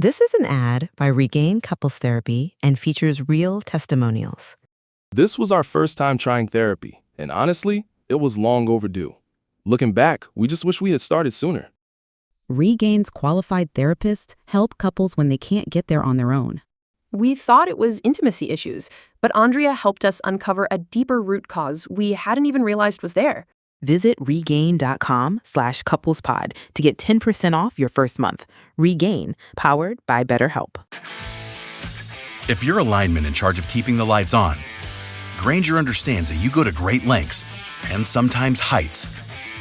This is an ad by Regain Couples Therapy and features real testimonials. This was our first time trying therapy, and honestly, it was long overdue. Looking back, we just wish we had started sooner. Regain's qualified therapists help couples when they can't get there on their own. We thought it was intimacy issues, but Andrea helped us uncover a deeper root cause we hadn't even realized was there. Visit regain.com/couplespod to get 10% off your first month. Regain, powered by BetterHelp. If you're a lineman in charge of keeping the lights on, Grainger understands that you go to great lengths and sometimes heights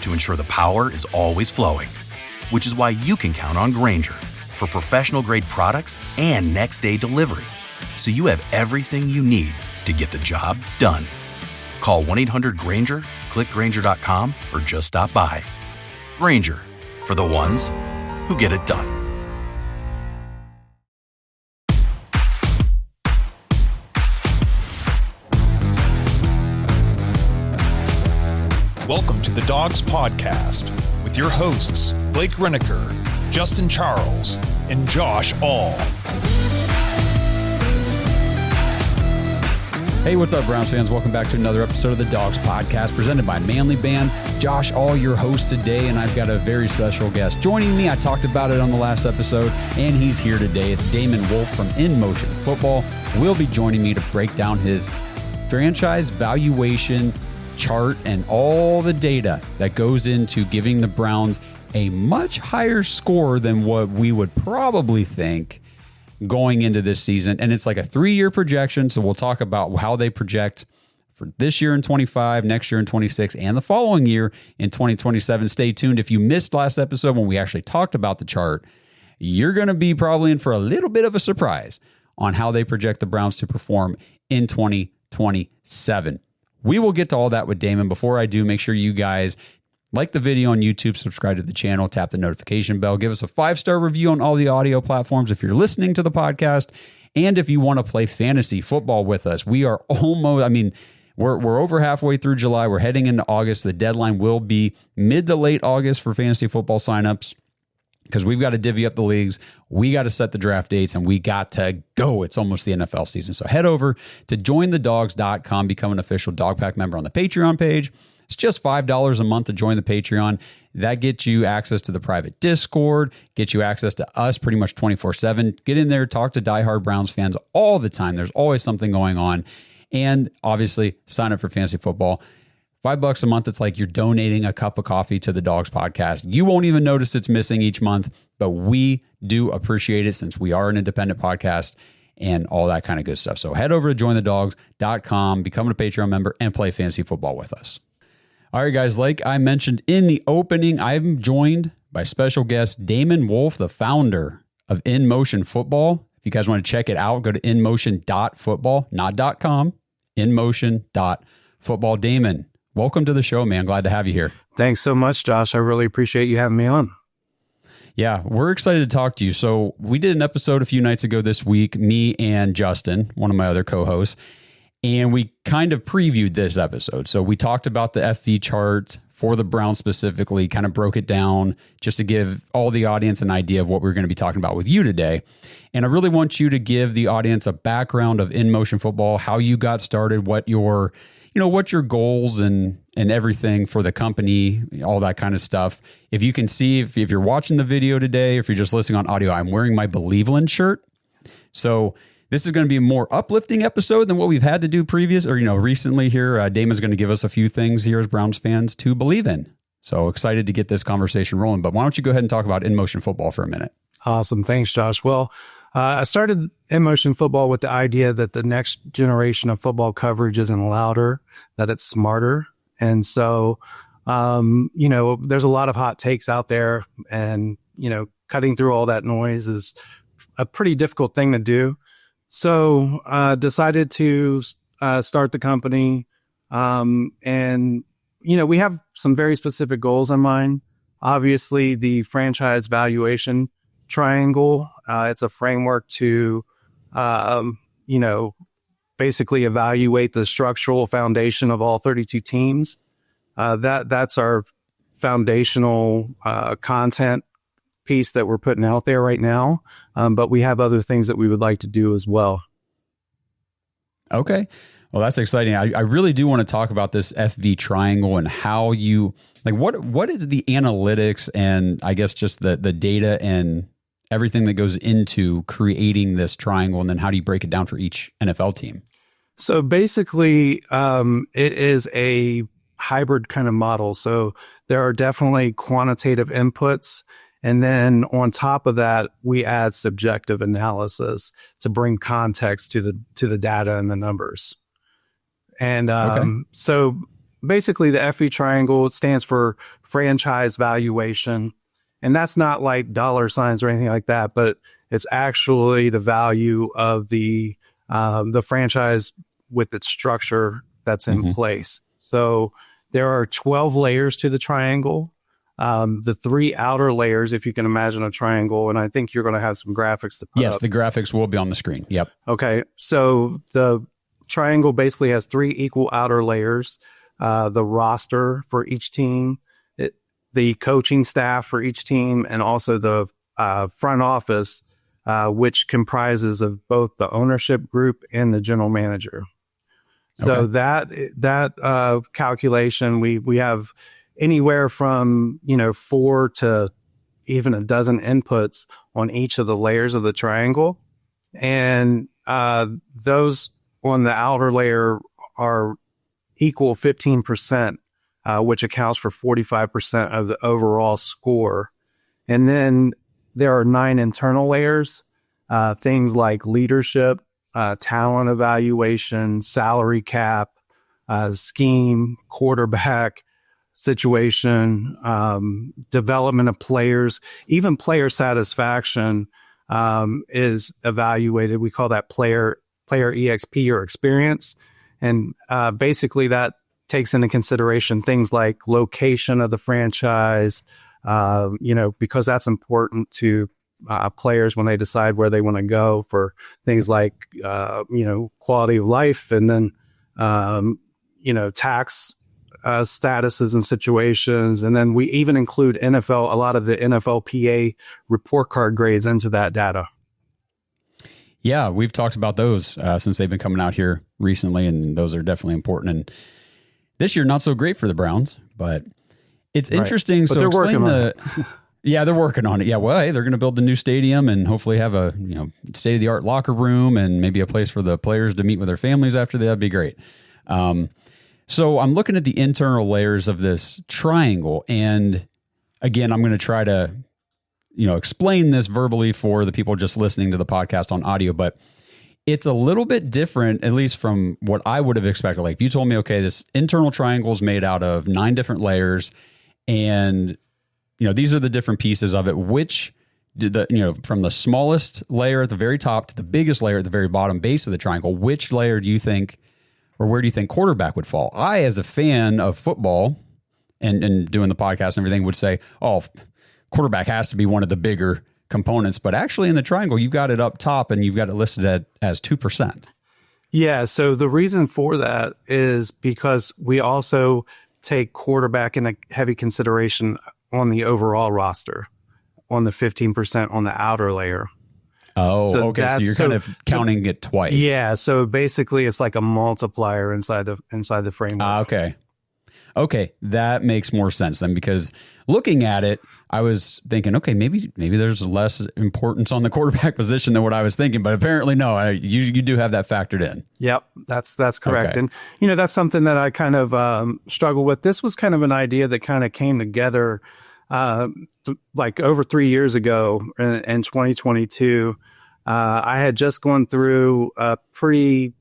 to ensure the power is always flowing, which is why you can count on Grainger for professional-grade products and next-day delivery, so you have everything you need to get the job done. Call 1-800-GRAINGER, click Grainger.com, or just stop by. Grainger, for the ones who get it done. Welcome to the Dogs Podcast with your hosts, Blake Reneker, Justin Charles, and Josh All. Hey, what's up, Browns fans? Welcome back to another episode of the Dogs Podcast presented by Manly Bands. Josh All, your host today, and I've got a very special guest joining me. I talked about it on the last episode, and he's here today. It's Damon Wolfe from In Motion Football. Will be joining me to break down his franchise valuation chart and all the data that goes into giving the Browns a much higher score than what we would probably think going into this season. And it's like a 3-year projection. So we'll talk about how they project for this year in 25, next year in 26, and the following year in 2027. Stay tuned. If you missed last episode when we actually talked about the chart, you're going to be probably in for a little bit of a surprise on how they project the Browns to perform in 2027. We will get to all that with Damon. Before I do, make sure you guys like the video on YouTube, subscribe to the channel, tap the notification bell, give us a 5-star review on all the audio platforms if you're listening to the podcast. And if you want to play fantasy football with us, we are almost, we're over halfway through July. We're heading into August. The deadline will be mid to late August for fantasy football signups because we've got to divvy up the leagues. We got to set the draft dates and we got to go. It's almost the NFL season. So head over to jointhedogs.com, become an official Dog Pack member on the Patreon page. It's just $5 a month to join the Patreon. That gets you access to the private Discord, gets you access to us pretty much 24/7. Get in there, talk to diehard Browns fans all the time. There's always something going on. And obviously, sign up for fantasy football. $5 a month, it's like you're donating a cup of coffee to the Dogs Podcast. You won't even notice it's missing each month, but we do appreciate it since we are an independent podcast and all that kind of good stuff. So head over to jointhedogs.com, become a Patreon member, and play fantasy football with us. All right, guys, like I mentioned in the opening, I'm joined by special guest Damon Wolfe, the founder of In Motion Football. If you guys want to check it out, go to inmotion.football, not .com, inmotion.football. Damon, welcome to the show, man. Glad to have you here. Thanks so much, Josh. I really appreciate you having me on. Yeah, we're excited to talk to you. So we did an episode a few nights ago this week, me and Justin, one of my other co-hosts, and we kind of previewed this episode. So we talked about the FV chart for the Browns specifically, kind of broke it down just to give all the audience an idea of what we're going to be talking about with you today. And I really want you to give the audience a background of In Motion Football, how you got started, what your goals and everything for the company, all that kind of stuff. If you can see, if you're watching the video today, if you're just listening on audio, I'm wearing my Believeland shirt. So this is going to be a more uplifting episode than what we've had to do recently here. Damon's going to give us a few things here as Browns fans to believe in. So excited to get this conversation rolling. But why don't you go ahead and talk about In Motion Football for a minute? Awesome. Thanks, Josh. Well, I started In Motion Football with the idea that the next generation of football coverage isn't louder, that it's smarter. And so, there's a lot of hot takes out there and, cutting through all that noise is a pretty difficult thing to do. So decided to start the company. And, we have some very specific goals in mind. Obviously, the franchise valuation triangle. It's a framework to, basically evaluate the structural foundation of all 32 teams. That's our foundational content piece that we're putting out there right now, but we have other things that we would like to do as well. Okay. Well, that's exciting. I really do want to talk about this FV triangle and how you, like, what is the analytics and I guess just the data and everything that goes into creating this triangle, and then how do you break it down for each NFL team? So basically, it is a hybrid kind of model. So there are definitely quantitative inputs. And then on top of that, we add subjective analysis to bring context to the data and the numbers. And so basically the FV triangle stands for franchise valuation. And that's not like dollar signs or anything like that, but it's actually the value of the franchise with its structure that's in place. So there are 12 layers to the triangle. The 3 outer layers, if you can imagine a triangle, and I think you're going to have some graphics to put up. Yes, the graphics will be on the screen. Yep. Okay. So the triangle basically has 3 equal outer layers. The roster for each team, the coaching staff for each team, and also the front office, which comprises of both the ownership group and the general manager. So that calculation, we have anywhere from 4 to even a dozen inputs on each of the layers of the triangle, and those on the outer layer are equal 15%. Which accounts for 45% of the overall score. And then there are 9 internal layers, things like leadership, talent evaluation, salary cap, scheme, quarterback situation, development of players, even player satisfaction is evaluated. We call that player EXP or experience. And basically that takes into consideration things like location of the franchise, because that's important to players when they decide where they want to go for things like, quality of life, and then, tax statuses and situations. And then we even include a lot of the NFLPA report card grades into that data. Yeah, we've talked about those since they've been coming out here recently, and those are definitely important. And this year, not so great for the Browns, but it's interesting. But so they're explain working on it. Yeah, they're working on it. Yeah, well, hey, they're going to build the new stadium and hopefully have a state of the art locker room and maybe a place for the players to meet with their families after that. That'd be great. So I'm looking at the internal layers of this triangle, and again, I'm going to try to explain this verbally for the people just listening to the podcast on audio, but it's a little bit different, at least from what I would have expected. Like if you told me, okay, this internal triangle is made out of 9 different layers, and these are the different pieces of it. Which did from the smallest layer at the very top to the biggest layer at the very bottom base of the triangle, which layer do you think, or where do you think quarterback would fall? I, as a fan of football and doing the podcast and everything, would say, oh, quarterback has to be one of the bigger components, but actually in the triangle, you've got it up top and you've got it listed as 2%. Yeah. So the reason for that is because we also take quarterback in a heavy consideration on the overall roster, on the 15% on the outer layer. Oh, so okay. So you're kind of counting it twice. Yeah. So basically it's like a multiplier inside the framework. Okay. That makes more sense then, because looking at it, I was thinking, okay, maybe there's less importance on the quarterback position than what I was thinking, but apparently no, you do have that factored in. Yep, that's correct. Okay. And that's something that I kind of struggle with. This was kind of an idea that kind of came together like over 3 years ago in 2022. I had just gone through a pretty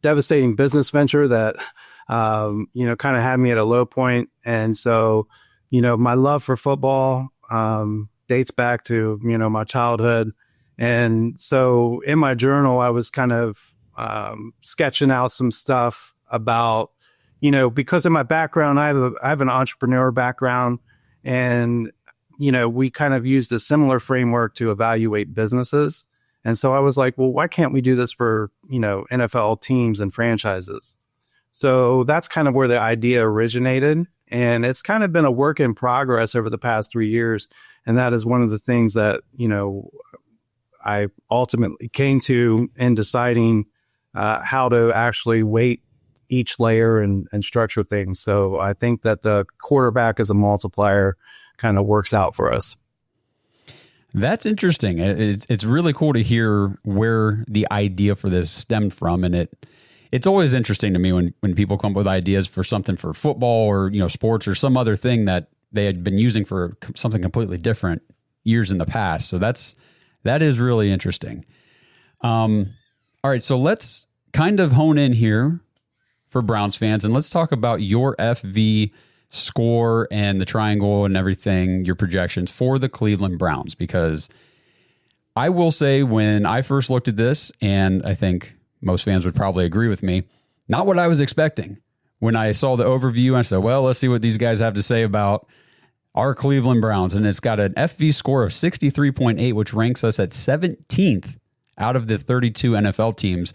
devastating business venture that kind of had me at a low point, and so. My love for football dates back to, my childhood. And so in my journal, I was kind of sketching out some stuff about, because in my background, I have an entrepreneur background, and, we kind of used a similar framework to evaluate businesses. And so I was like, well, why can't we do this for, NFL teams and franchises? So that's kind of where the idea originated. And it's kind of been a work in progress over the past 3 years. And that is one of the things that, I ultimately came to in deciding how to actually weight each layer and structure things. So I think that the quarterback as a multiplier kind of works out for us. That's interesting. It's really cool to hear where the idea for this stemmed from. And it's always interesting to me when people come up with ideas for something for football or, sports or some other thing that they had been using for something completely different years in the past. So that is really interesting. All right. So let's kind of hone in here for Browns fans, and let's talk about your FV score and the triangle and everything, your projections for the Cleveland Browns, because I will say when I first looked at this, and I think most fans would probably agree with me, not what I was expecting. When I saw the overview, I said, well, let's see what these guys have to say about our Cleveland Browns. And it's got an FV score of 63.8, which ranks us at 17th out of the 32 NFL teams.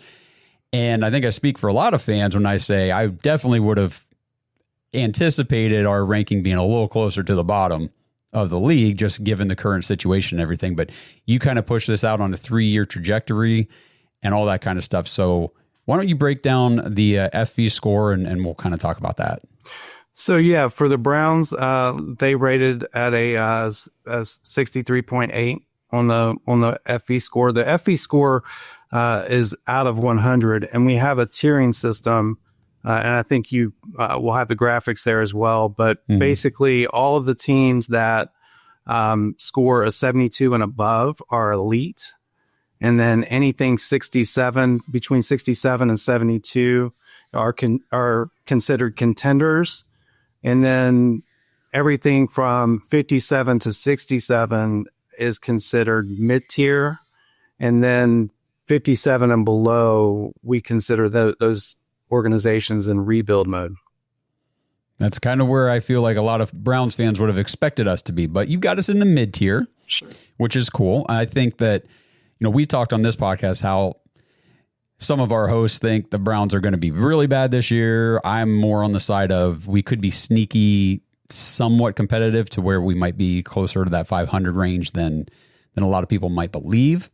And I think I speak for a lot of fans when I say I definitely would have anticipated our ranking being a little closer to the bottom of the league, just given the current situation and everything. But you kind of push this out on a 3-year trajectory and all that kind of stuff. So why don't you break down the FV score and we'll kind of talk about that. So yeah, for the Browns, they rated at a 63.8 on the FV score. The FV score is out of 100, and we have a tiering system. And I think you will have the graphics there as well. But basically, all of the teams that score a 72 and above are elite. And then anything 67, between 67 and 72 are considered contenders. And then everything from 57 to 67 is considered mid-tier. And then 57 and below, we consider those organizations in rebuild mode. That's kind of where I feel like a lot of Browns fans would have expected us to be. But you've got us in the mid-tier, sure, which is cool. I think that, we talked on this podcast how some of our hosts think the Browns are going to be really bad this year. I'm more on the side of we could be sneaky, somewhat competitive to where we might be closer to that 500 range than a lot of people might believe.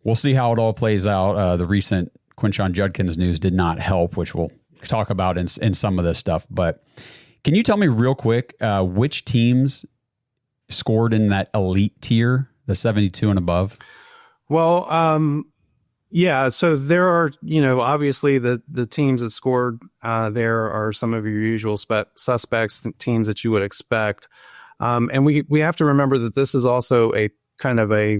We'll see how it all plays out. The recent Quinshon Judkins news did not help, which we'll talk about in some of this stuff. But can you tell me real quick which teams scored in that elite tier, the 72 and above? Well, yeah, so there are, obviously the teams that scored there are some of your usual suspects, teams that you would expect. And we have to remember that this is also a kind of a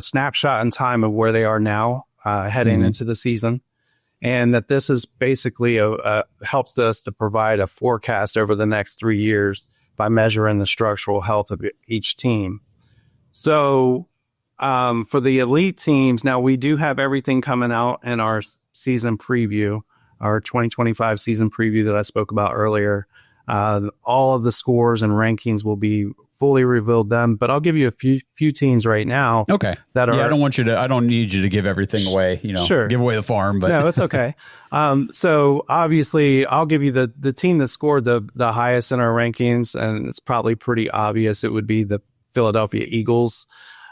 snapshot in time of where they are now heading into the season. And that this is basically helps us to provide a forecast over the next 3 years by measuring the structural health of each team. So for the elite teams, now we do have everything coming out in our season preview, our 2025 season preview that I spoke about earlier. All of the scores and rankings will be fully revealed then, but I'll give you a few teams right now. Okay. That are. Yeah, I don't need you to give everything away. Sure. Give away the farm, but no, it's okay. So obviously, I'll give you the team that scored the highest in our rankings, and it's probably pretty obvious. It would be the Philadelphia Eagles.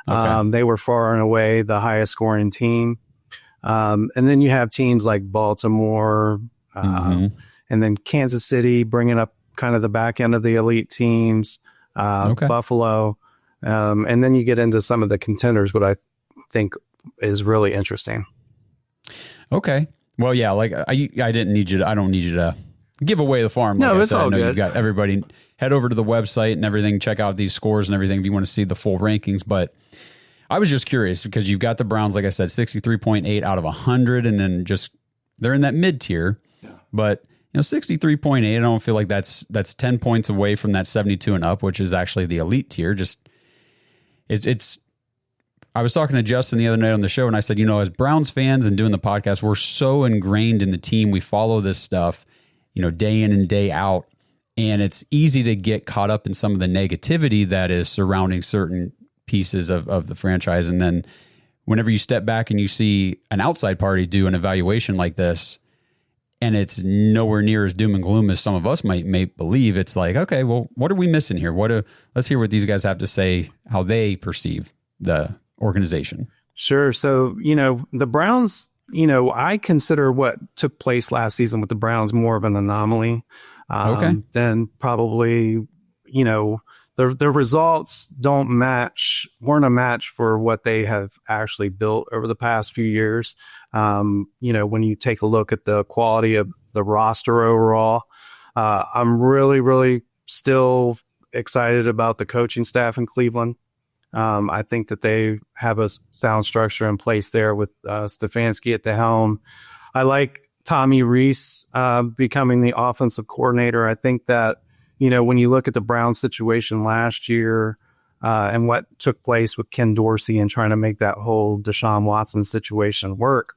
Okay. They were far and away the highest scoring team. And then you have teams like Baltimore, and then Kansas City bringing up kind of the back end of the elite teams, Buffalo. And then you get into some of the contenders, what I think is really interesting. Okay. Well, yeah, like I don't need you to give away the farm. No, like it's all good. You've got everybody head over to the website and everything, check out these scores and everything if you want to see the full rankings. But I was just curious because you've got the Browns, like I said, 63.8 out of 100, and then just they're in that mid tier. Yeah. But 63.8, I don't feel like that's 10 points away from that 72 and up, which is actually the elite tier. Just it's. I was talking to Justin the other night on the show, and I said, as Browns fans and doing the podcast, we're so ingrained in the team. We follow this stuff, day in and day out, and it's easy to get caught up in some of the negativity that is surrounding certain pieces of the franchise. And then whenever you step back and you see an outside party do an evaluation like this, and it's nowhere near as doom and gloom as some of us may believe. It's like, okay, well, what are we missing here? Let's hear what these guys have to say, how they perceive the organization. Sure. So, the Browns, I consider what took place last season with the Browns more of an anomaly than probably, the results weren't a match for what they have actually built over the past few years. When you take a look at the quality of the roster overall, I'm really, really still excited about the coaching staff in Cleveland. I think that they have a sound structure in place there with Stefanski at the helm. I like Tommy Rees becoming the offensive coordinator. I think that, when you look at the Browns situation last year and what took place with Ken Dorsey and trying to make that whole Deshaun Watson situation work,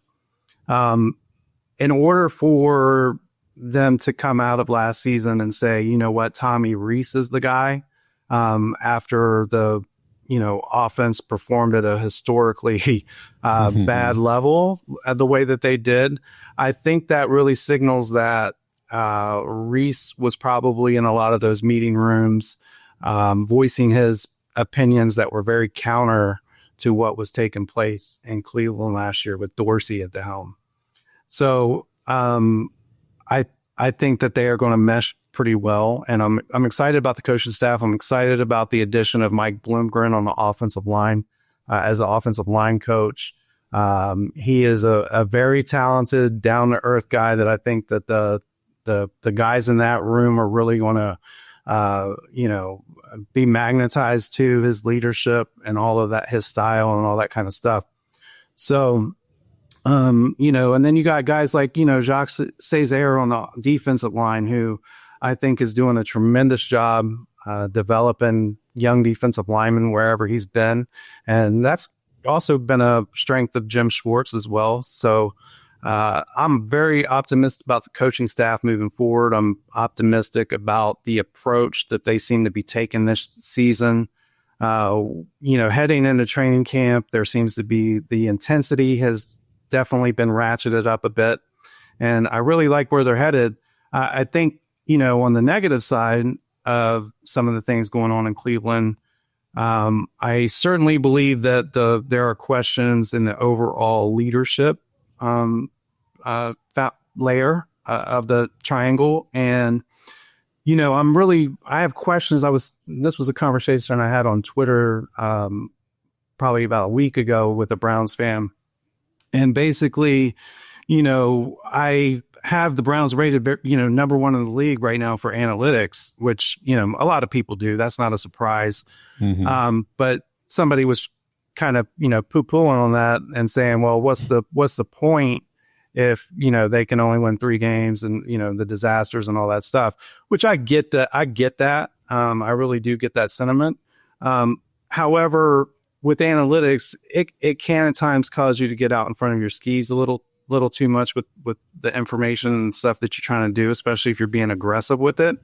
in order for them to come out of last season and say, you know what, Tommy Rees is the guy, after the offense performed at a historically bad level the way that they did, I think that really signals that Rees was probably in a lot of those meeting rooms, voicing his opinions that were very counter to what was taking place in Cleveland last year with Dorsey at the helm. So I think that they are going to mesh pretty well, and I'm excited about the coaching staff. I'm excited about the addition of Mike Bloomgren on the offensive line as the offensive line coach. He is a very talented, down to earth guy that I think that the guys in that room are really going to be magnetized to his leadership and all of that, his style and all that kind of stuff. So. And then you got guys like, Jacques Césaire on the defensive line, who I think is doing a tremendous job developing young defensive linemen wherever he's been. And that's also been a strength of Jim Schwartz as well. So I'm very optimistic about the coaching staff moving forward. I'm optimistic about the approach that they seem to be taking this season. Heading into training camp, there seems to be the intensity has definitely been ratcheted up a bit, and I really like where they're headed. I think, on the negative side of some of the things going on in Cleveland, I certainly believe that there are questions in the overall leadership layer of the triangle. And, I have questions. This was a conversation I had on Twitter probably about a week ago with a Browns fan. And basically, I have the Browns rated, number one in the league right now for analytics, which, a lot of people do. That's not a surprise. Mm-hmm. But somebody was kind of, poo-pooing on that and saying, well, what's the point if, they can only win 3 games and, the disasters and all that stuff, which I get that. I really do get that sentiment. However, with analytics, it can at times cause you to get out in front of your skis a little too much with the information and stuff that you're trying to do, especially if you're being aggressive with it.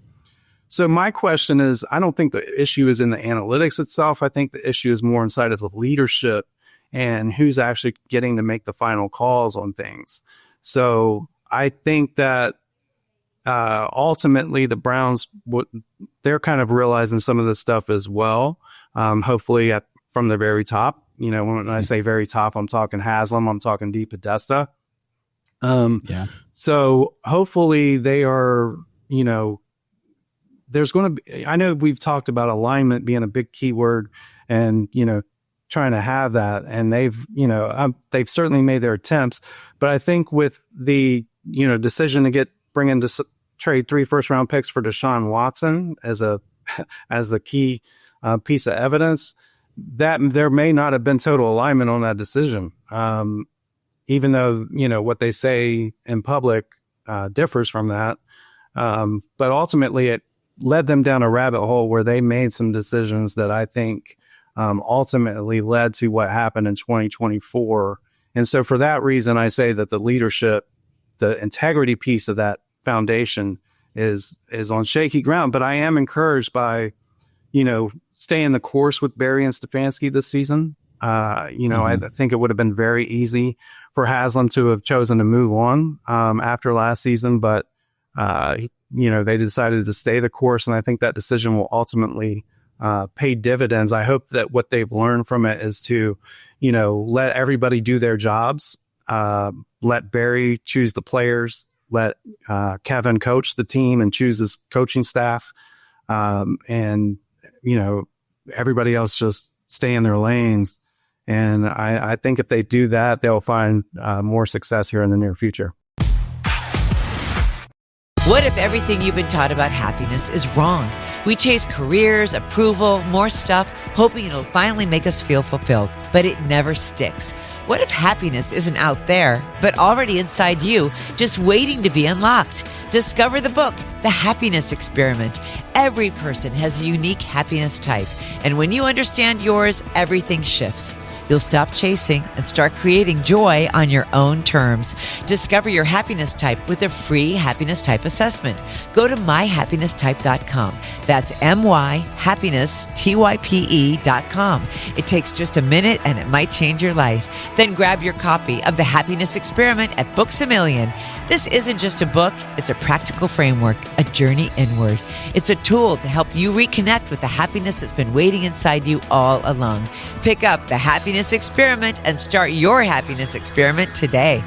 So my question is, I don't think the issue is in the analytics itself. I think the issue is more inside of the leadership and who's actually getting to make the final calls on things. So I think that ultimately the Browns, they're kind of realizing some of this stuff as well. Hopefully from the very top, when I say very top, I'm talking Haslam, I'm talking Dee Podesta. So hopefully they are, there's going to be, I know we've talked about alignment being a big keyword and, trying to have that. And they've certainly made their attempts, but I think with the, decision to trade 3 first-round picks for Deshaun Watson as the key piece of evidence, that there may not have been total alignment on that decision. Even though, what they say in public differs from that. But ultimately it led them down a rabbit hole where they made some decisions that I think ultimately led to what happened in 2024. And so for that reason, I say that the leadership, the integrity piece of that foundation is on shaky ground. But I am encouraged by, staying the course with Barry and Stefanski this season. I think it would have been very easy for Haslam to have chosen to move on after last season, but they decided to stay the course, and I think that decision will ultimately pay dividends. I hope that what they've learned from it is to, let everybody do their jobs, let Barry choose the players, let Kevin coach the team and choose his coaching staff, and everybody else just stay in their lanes. And I think if they do that, they'll find more success here in the near future. What if everything you've been taught about happiness is wrong? We chase careers, approval, more stuff, hoping it'll finally make us feel fulfilled, but it never sticks. What if happiness isn't out there, but already inside you, just waiting to be unlocked? Discover the book, The Happiness Experiment. Every person has a unique happiness type, and when you understand yours, everything shifts. You'll stop chasing and start creating joy on your own terms. Discover your happiness type with a free happiness type assessment. Go to myhappinnesstype.com. That's myhappinnesstype.com. It takes just a minute and it might change your life. Then grab your copy of The Happiness Experiment at Books A Million. This isn't just a book, it's a practical framework, a journey inward. It's a tool to help you reconnect with the happiness that's been waiting inside you all along. Pick up The Happiness Experiment and start your happiness experiment today.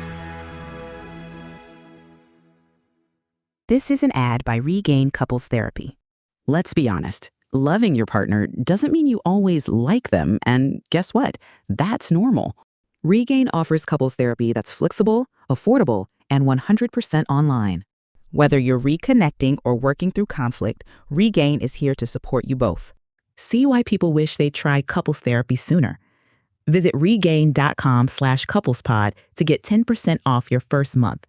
This is an ad by Regain Couples Therapy. Let's be honest, loving your partner doesn't mean you always like them, and guess what? That's normal. Regain offers couples therapy that's flexible, affordable, and 100% online. Whether you're reconnecting or working through conflict, Regain is here to support you both. See why people wish they'd tried couples therapy sooner. Visit regain.com/couplespod to get 10% off your first month.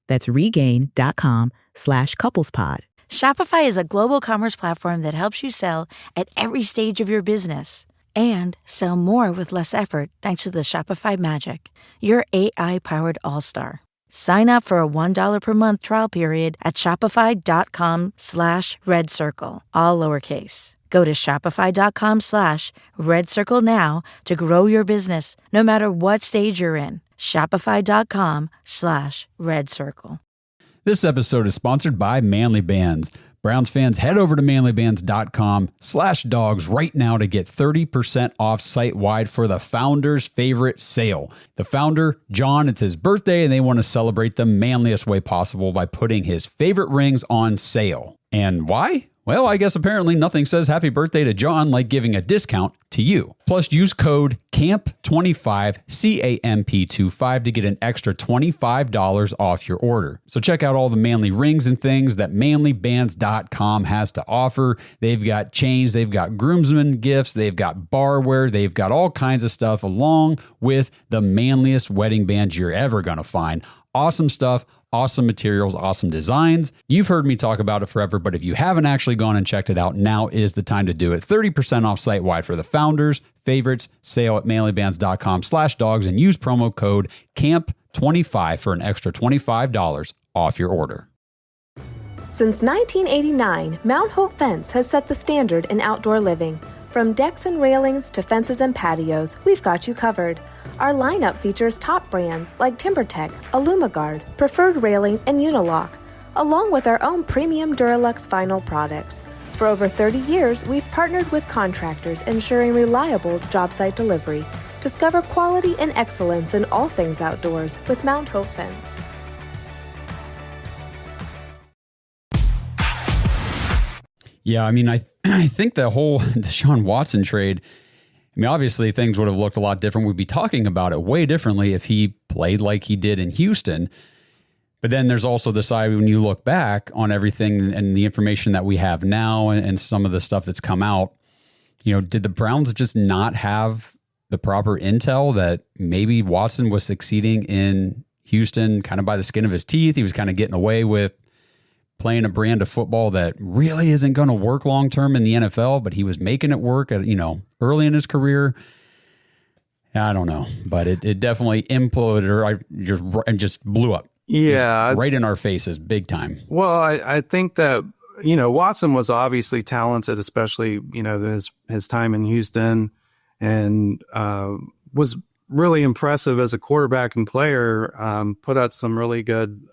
That's regain.com/couplespod. Shopify is a global commerce platform that helps you sell at every stage of your business and sell more with less effort thanks to the Shopify Magic, your AI-powered all-star. Sign up for a $1 per month trial period at shopify.com/redcircle, all lowercase. Go to shopify.com/redcircle now to grow your business, no matter what stage you're in. Shopify.com/redcircle. This episode is sponsored by Manly Bands. Browns fans, head over to manlybands.com/dogs right now to get 30% off site-wide for the Founder's favorite sale. The founder, John, it's his birthday, and they want to celebrate the manliest way possible by putting his favorite rings on sale. And why? Well, I guess apparently nothing says happy birthday to John like giving a discount to you. Plus, use code CAMP25, CAMP25 to get an extra $25 off your order. So check out all the manly rings and things that manlybands.com has to offer. They've got chains, they've got groomsmen gifts, they've got barware, they've got all kinds of stuff along with the manliest wedding bands you're ever going to find. Awesome stuff. Awesome materials, awesome designs. You've heard me talk about it forever, but if you haven't actually gone and checked it out, now is the time to do it. 30% off site-wide for the Founders Favorites sale at manlybands.com/dogs and use promo code CAMP25 for an extra $25 off your order. Since 1989, Mount Hope Fence has set the standard in outdoor living. From decks and railings to fences and patios, we've got you covered. Our lineup features top brands like TimberTech, AlumaGuard, Preferred Railing, and Unilock, along with our own premium Duralux vinyl products. For over 30 years, we've partnered with contractors ensuring reliable job site delivery. Discover quality and excellence in all things outdoors with Mount Hope Fence. Yeah, I mean, I think the whole Deshaun Watson trade, I mean, obviously things would have looked a lot different. We'd be talking about it way differently if he played like he did in Houston. But then there's also the side when you look back on everything and the information that we have now and some of the stuff that's come out, did the Browns just not have the proper intel that maybe Watson was succeeding in Houston kind of by the skin of his teeth? He was kind of getting away with playing a brand of football that really isn't going to work long-term in the NFL, but he was making it work at, early in his career. I don't know, but it definitely imploded or just blew up. Yeah. Right in our faces, big time. Well, I think that, Watson was obviously talented, especially, his time in Houston. and was really impressive as a quarterback and player, put up some really good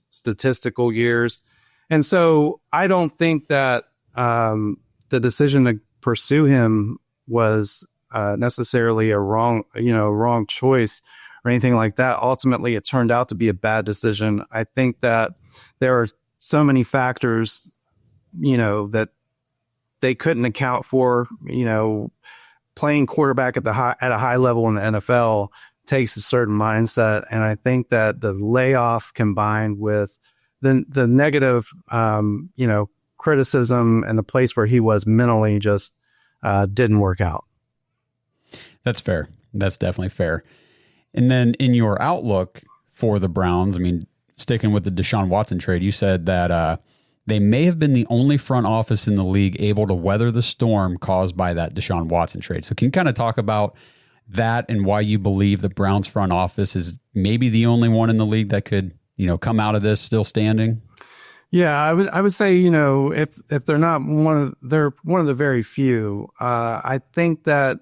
statistical years. And so I don't think that the decision to pursue him was necessarily a wrong choice or anything like that. Ultimately, it turned out to be a bad decision. I think that there are so many factors, that they couldn't account for. Playing quarterback at a high level in the NFL takes a certain mindset, and I think that the layoff combined with the negative, criticism and the place where he was mentally just didn't work out. That's fair. That's definitely fair. And then in your outlook for the Browns, I mean, sticking with the Deshaun Watson trade, you said that they may have been the only front office in the league able to weather the storm caused by that Deshaun Watson trade. So can you kind of talk about that and why you believe the Browns front office is maybe the only one in the league that could, come out of this still standing? Yeah, I would say, if they're not they're one of the very few. I think that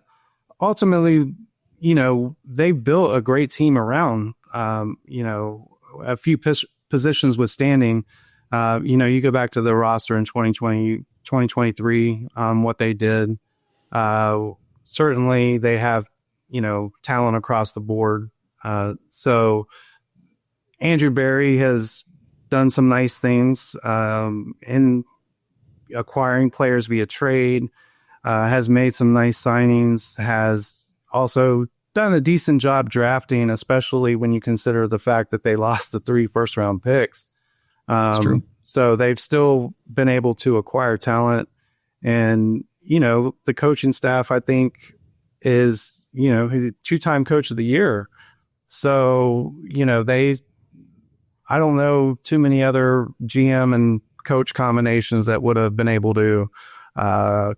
ultimately, they built a great team around, a few positions withstanding. You go back to the roster in 2020, 2023, what they did. Certainly they have, talent across the board. So Andrew Berry has done some nice things in acquiring players via trade, has made some nice signings, has also done a decent job drafting, especially when you consider the fact that they lost the 3 first-round picks. That's true. So they've still been able to acquire talent, and, the coaching staff, I think, is, he's a 2-time coach of the year. So, I don't know too many other GM and coach combinations that would have been able to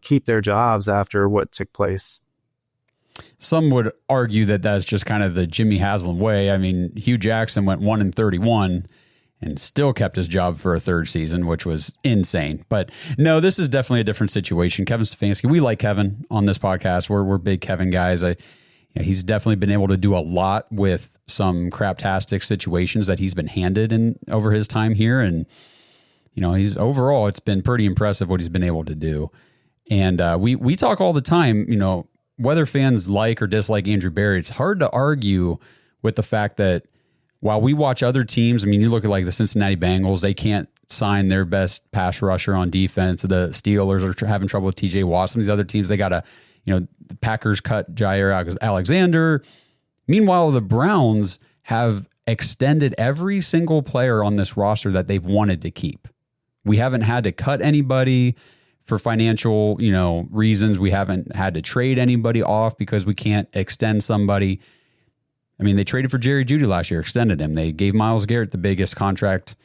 keep their jobs after what took place. Some would argue that that's just kind of the Jimmy Haslam way. I mean, Hugh Jackson went 1-31 and still kept his job for a 3rd season, which was insane. But no, this is definitely a different situation. Kevin Stefanski, we like Kevin on this podcast. We're big Kevin guys. He's definitely been able to do a lot with some craptastic situations that he's been handed in over his time here. And, he's overall, it's been pretty impressive what he's been able to do. And we talk all the time, whether fans like or dislike Andrew Berry, it's hard to argue with the fact that while we watch other teams, I mean, you look at like the Cincinnati Bengals, they can't sign their best pass rusher on defense. The Steelers are having trouble with TJ Watt. Some of these other teams, they got to, the Packers cut Jair Alexander. Meanwhile, the Browns have extended every single player on this roster that they've wanted to keep. We haven't had to cut anybody for financial, reasons. We haven't had to trade anybody off because we can't extend somebody. I mean, they traded for Jerry Jeudy last year, extended him. They gave Myles Garrett the biggest contract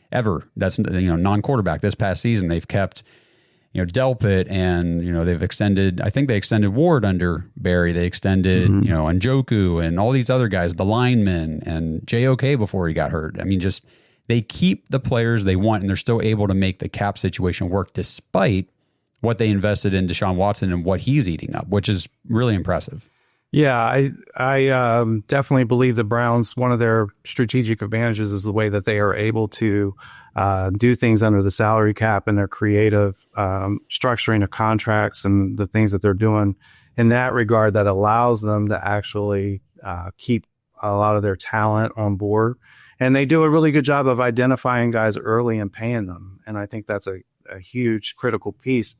ever. That's, non-quarterback this past season. They've kept, Delpit, and, they've extended, I think they extended Ward under Barry. They extended, Njoku and all these other guys, the linemen, and JOK before he got hurt. I mean, just they keep the players they want, and they're still able to make the cap situation work despite what they invested in Deshaun Watson and what he's eating up, which is really impressive. Yeah, I definitely believe the Browns, one of their strategic advantages is the way that they are able to do things under the salary cap, and their creative structuring of contracts and the things that they're doing in that regard that allows them to actually keep a lot of their talent on board. And they do a really good job of identifying guys early and paying them. And I think that's a huge critical piece.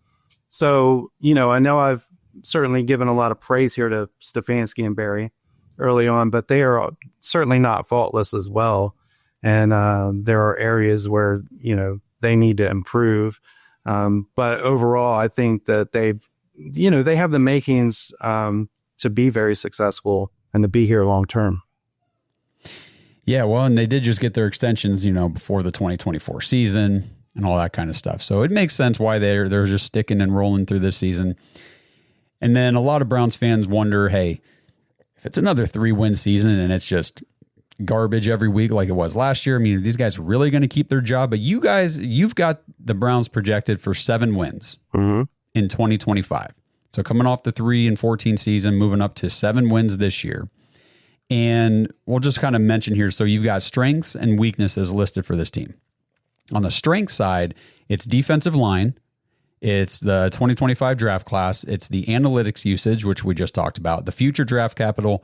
So, I know I've certainly given a lot of praise here to Stefanski and Barry early on, but they are certainly not faultless as well. And there are areas where, they need to improve. But overall, I think that they have the makings to be very successful and to be here long term. Yeah, well, and they did just get their extensions, before the 2024 season and all that kind of stuff. So it makes sense why they're just sticking and rolling through this season. And then a lot of Browns fans wonder, hey, if it's another 3-win season and it's just garbage every week like it was last year, I mean, are these guys really going to keep their job? But you guys, you've got the Browns projected for 7 wins in 2025. So coming off the 3-14 season, moving up to 7 wins this year. And we'll just kind of mention here. So you've got strengths and weaknesses listed for this team. On the strength side, it's defensive line. It's the 2025 draft class. It's the analytics usage, which we just talked about, the future draft capital,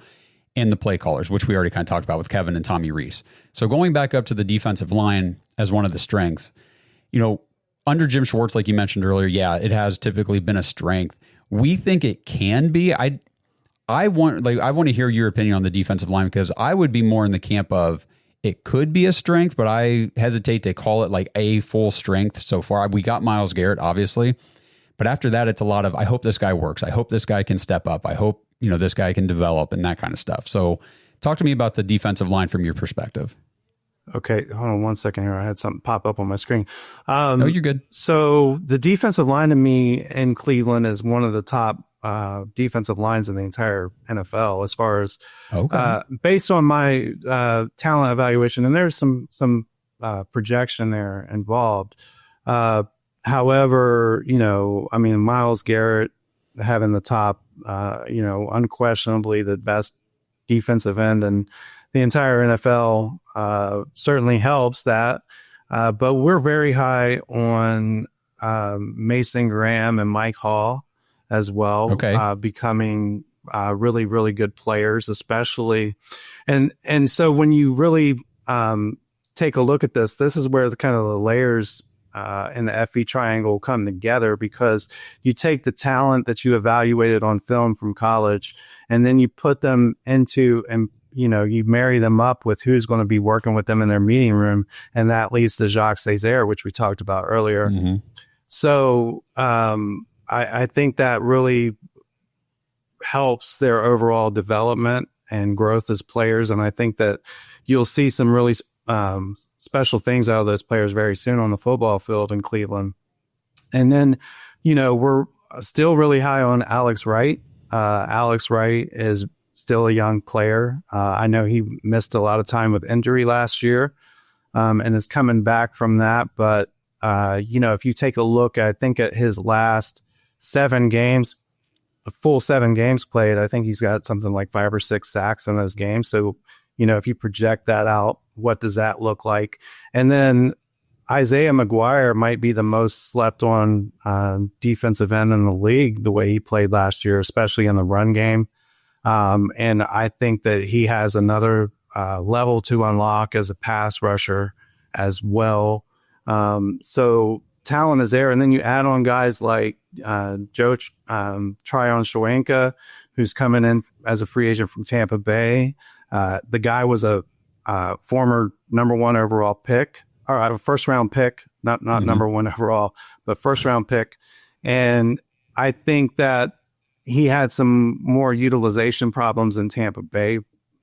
and the play callers, which we already kind of talked about with Kevin and Tommy Rees. So going back up to the defensive line as one of the strengths, under Jim Schwartz, like you mentioned earlier, yeah, it has typically been a strength. We think it can be. I want to hear your opinion on the defensive line, because I would be more in the camp of it could be a strength, but I hesitate to call it like a full strength so far. We got Myles Garrett, obviously, but after that, it's a lot of, I hope this guy works. I hope this guy can step up. I hope, this guy can develop and that kind of stuff. So talk to me about the defensive line from your perspective. Okay, hold on 1 second here. I had something pop up on my screen. No, you're good. So the defensive line to me in Cleveland is one of the top defensive lines in the entire NFL as far as based on my talent evaluation, and there's some projection there involved. However, Myles Garrett having the top, unquestionably the best defensive end in the entire NFL certainly helps that. But we're very high on Mason Graham and Mike Hall as well, becoming really, really good players, especially. And so when you really take a look at this is where the kind of the layers in the FE triangle come together, because you take the talent that you evaluated on film from college, and then you put them into, and you marry them up with who's going to be working with them in their meeting room, and that leads to Jacques Césaire, which we talked about earlier. Mm-hmm. So I think that really helps their overall development and growth as players, and I think that you'll see some really special things out of those players very soon on the football field in Cleveland. And then, we're still really high on Alex Wright. Alex Wright is still a young player. I know he missed a lot of time with injury last year and is coming back from that. But, if you take a look, I think at his last 7 games, a full 7 games played, I think he's got something like 5 or 6 sacks in those games. So, if you project that out, what does that look like? And then Isaiah McGuire might be the most slept on defensive end in the league, the way he played last year, especially in the run game. And I think that he has another level to unlock as a pass rusher as well. So talent is there. And then you add on guys like Tryon Shoyinka, who's coming in as a free agent from Tampa Bay. The guy was a former number 1 overall pick, or a first round pick, not number 1 overall, but first round pick. And I think that he had some more utilization problems in Tampa Bay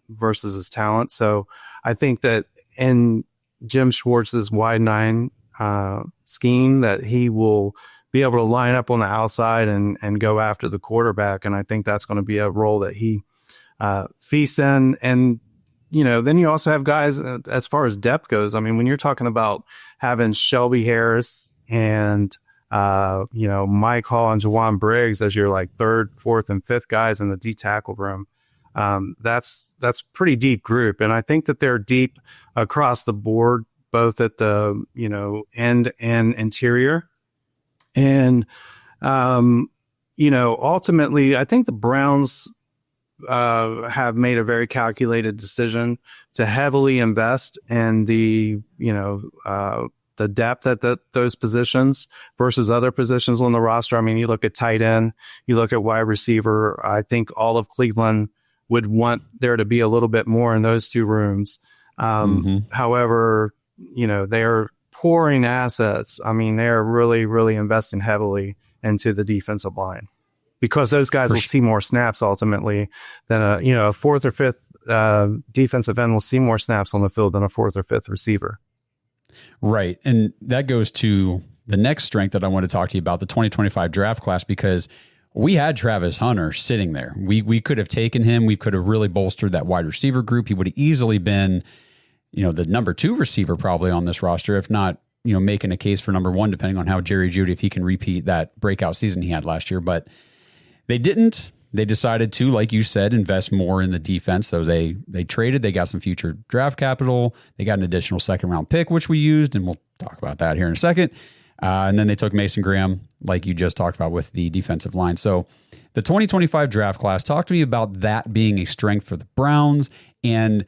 versus his talent. So I think that in Jim Schwartz's wide 9 scheme, that he will be able to line up on the outside and go after the quarterback. And I think that's going to be a role that he feasts in. And, then you also have guys as far as depth goes. I mean, when you're talking about having Shelby Harris and, Mike Hall and Jawan Briggs as your like 3rd, 4th, and 5th guys in the D tackle room, that's pretty deep group. And I think that they're deep across the board, both at the, end and interior. And, ultimately, I think the Browns have made a very calculated decision to heavily invest in the depth at those positions versus other positions on the roster. I mean, you look at tight end, you look at wide receiver. I think all of Cleveland would want there to be a little bit more in those 2 rooms. However, they're pouring assets. I mean, they're really, really investing heavily into the defensive line, because those guys will see more snaps ultimately than a 4th or 5th defensive end will see more snaps on the field than a 4th or 5th receiver. Right. And that goes to the next strength that I want to talk to you about, the 2025 draft class, because we had Travis Hunter sitting there. We could have taken him. We could have really bolstered that wide receiver group. He would have easily been, the number 2 receiver probably on this roster, if not, making a case for number 1, depending on how Jerry Jeudy, if he can repeat that breakout season he had last year. But They didn't. They decided to, like you said, invest more in the defense. So they traded. They got some future draft capital. They got an additional second-round pick, which we used, and we'll talk about that here in a second. And then they took Mason Graham, like you just talked about, with the defensive line. So the 2025 draft class, talk to me about that being a strength for the Browns, and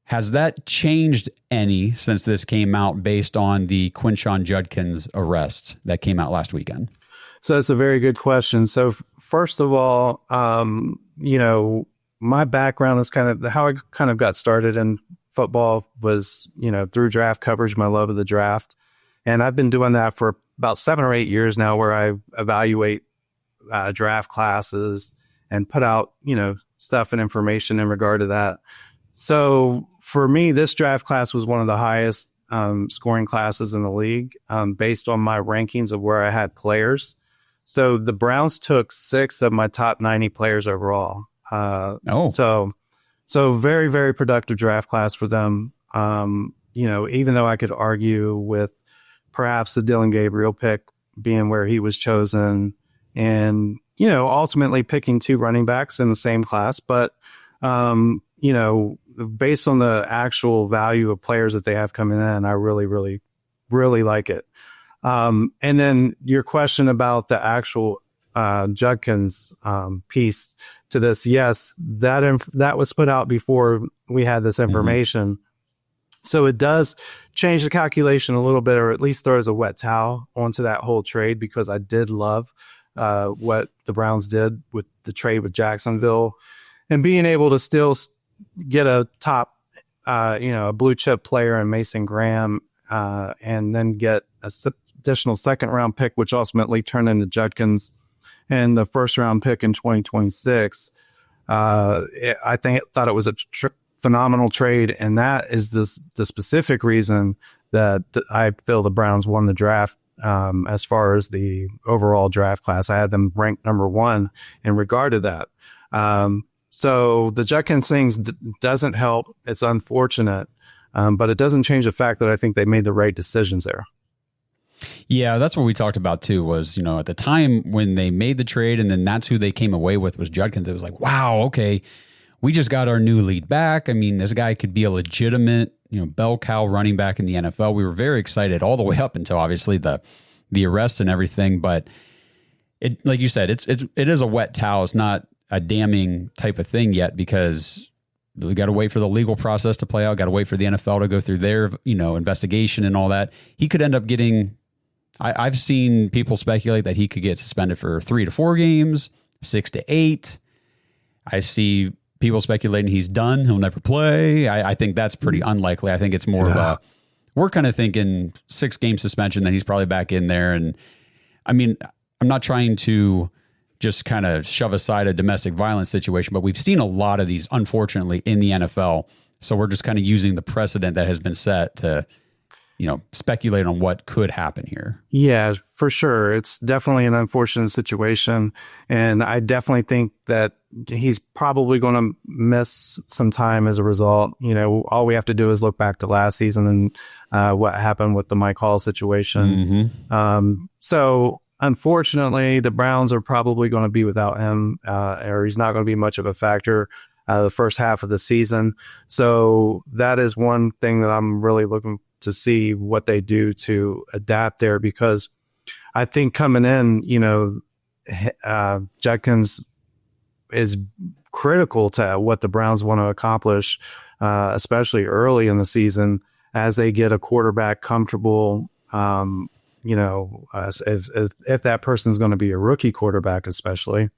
has that changed any since this came out based on the Quinshon Judkins arrest that came out last weekend? So that's a very good question. So first of all, my background is kind of how I kind of got started in football was, through draft coverage, my love of the draft. And I've been doing that for about 7 or 8 years now, where I evaluate draft classes and put out, stuff and information in regard to that. So for me, this draft class was one of the highest scoring classes in the league based on my rankings of where I had players. So the Browns took 6 of my top 90 players overall. So very, very productive draft class for them. Even though I could argue with perhaps the Dylan Gabriel pick being where he was chosen and, ultimately picking 2 running backs in the same class. But, based on the actual value of players that they have coming in, I really, really, really like it. And then your question about the actual Judkins piece to this, yes, that was put out before we had this information. So it does change the calculation a little bit, or at least throws a wet towel onto that whole trade, because I did love what the Browns did with the trade with Jacksonville and being able to still get a top, a blue chip player in Mason Graham, and then get a additional second round pick, which ultimately turned into Judkins, and the first round pick in 2026. Thought it was a phenomenal trade, and that is the specific reason that I feel the Browns won the draft. As far as the overall draft class, I had them ranked number 1 in regard to that. So the Judkins things doesn't help. It's unfortunate, but it doesn't change the fact that I think they made the right decisions there. Yeah, that's what we talked about too, was, at the time when they made the trade and then that's who they came away with was Judkins. It was like, wow, okay, we just got our new lead back. I mean, this guy could be a legitimate, bell cow running back in the NFL. We were very excited all the way up until obviously the arrest and everything. But it, like you said, it is a wet towel. It's not a damning type of thing yet, because we got to wait for the legal process to play out. Got to wait for the NFL to go through their, investigation and all that. He could end up getting, I've seen people speculate that he could get suspended for 3 to 4 games, 6 to 8. I see people speculating he's done. He'll never play. I think that's pretty unlikely. I think it's more of we're kind of thinking 6-game suspension, then he's probably back in there. And I mean, I'm not trying to just kind of shove aside a domestic violence situation, but we've seen a lot of these, unfortunately, in the NFL. So we're just kind of using the precedent that has been set to, speculate on what could happen here. Yeah, for sure. It's definitely an unfortunate situation. And I definitely think that he's probably going to miss some time as a result. All we have to do is look back to last season and what happened with the Mike Hall situation. So unfortunately, the Browns are probably going to be without him, or he's not going to be much of a factor the first half of the season. So that is one thing that I'm really looking to see what they do to adapt there, because I think coming in, Judkins is critical to what the Browns want to accomplish, especially early in the season as they get a quarterback comfortable. If that person's going to be a rookie quarterback, especially,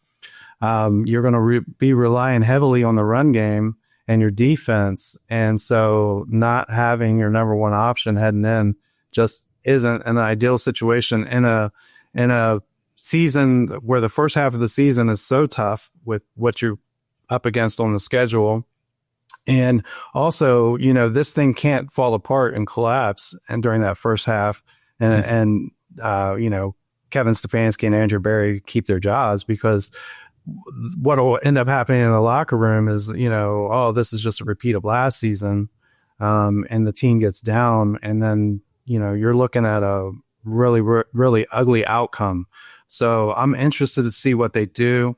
you're going to be relying heavily on the run game and your defense. And so not having your number 1 option heading in just isn't an ideal situation in a season where the first half of the season is so tough with what you're up against on the schedule. And also, this thing can't fall apart and collapse and during that first half and Kevin Stefanski and Andrew Berry keep their jobs, because what will end up happening in the locker room is, this is just a repeat of last season. And the team gets down, and then, you're looking at a really, really ugly outcome. So I'm interested to see what they do.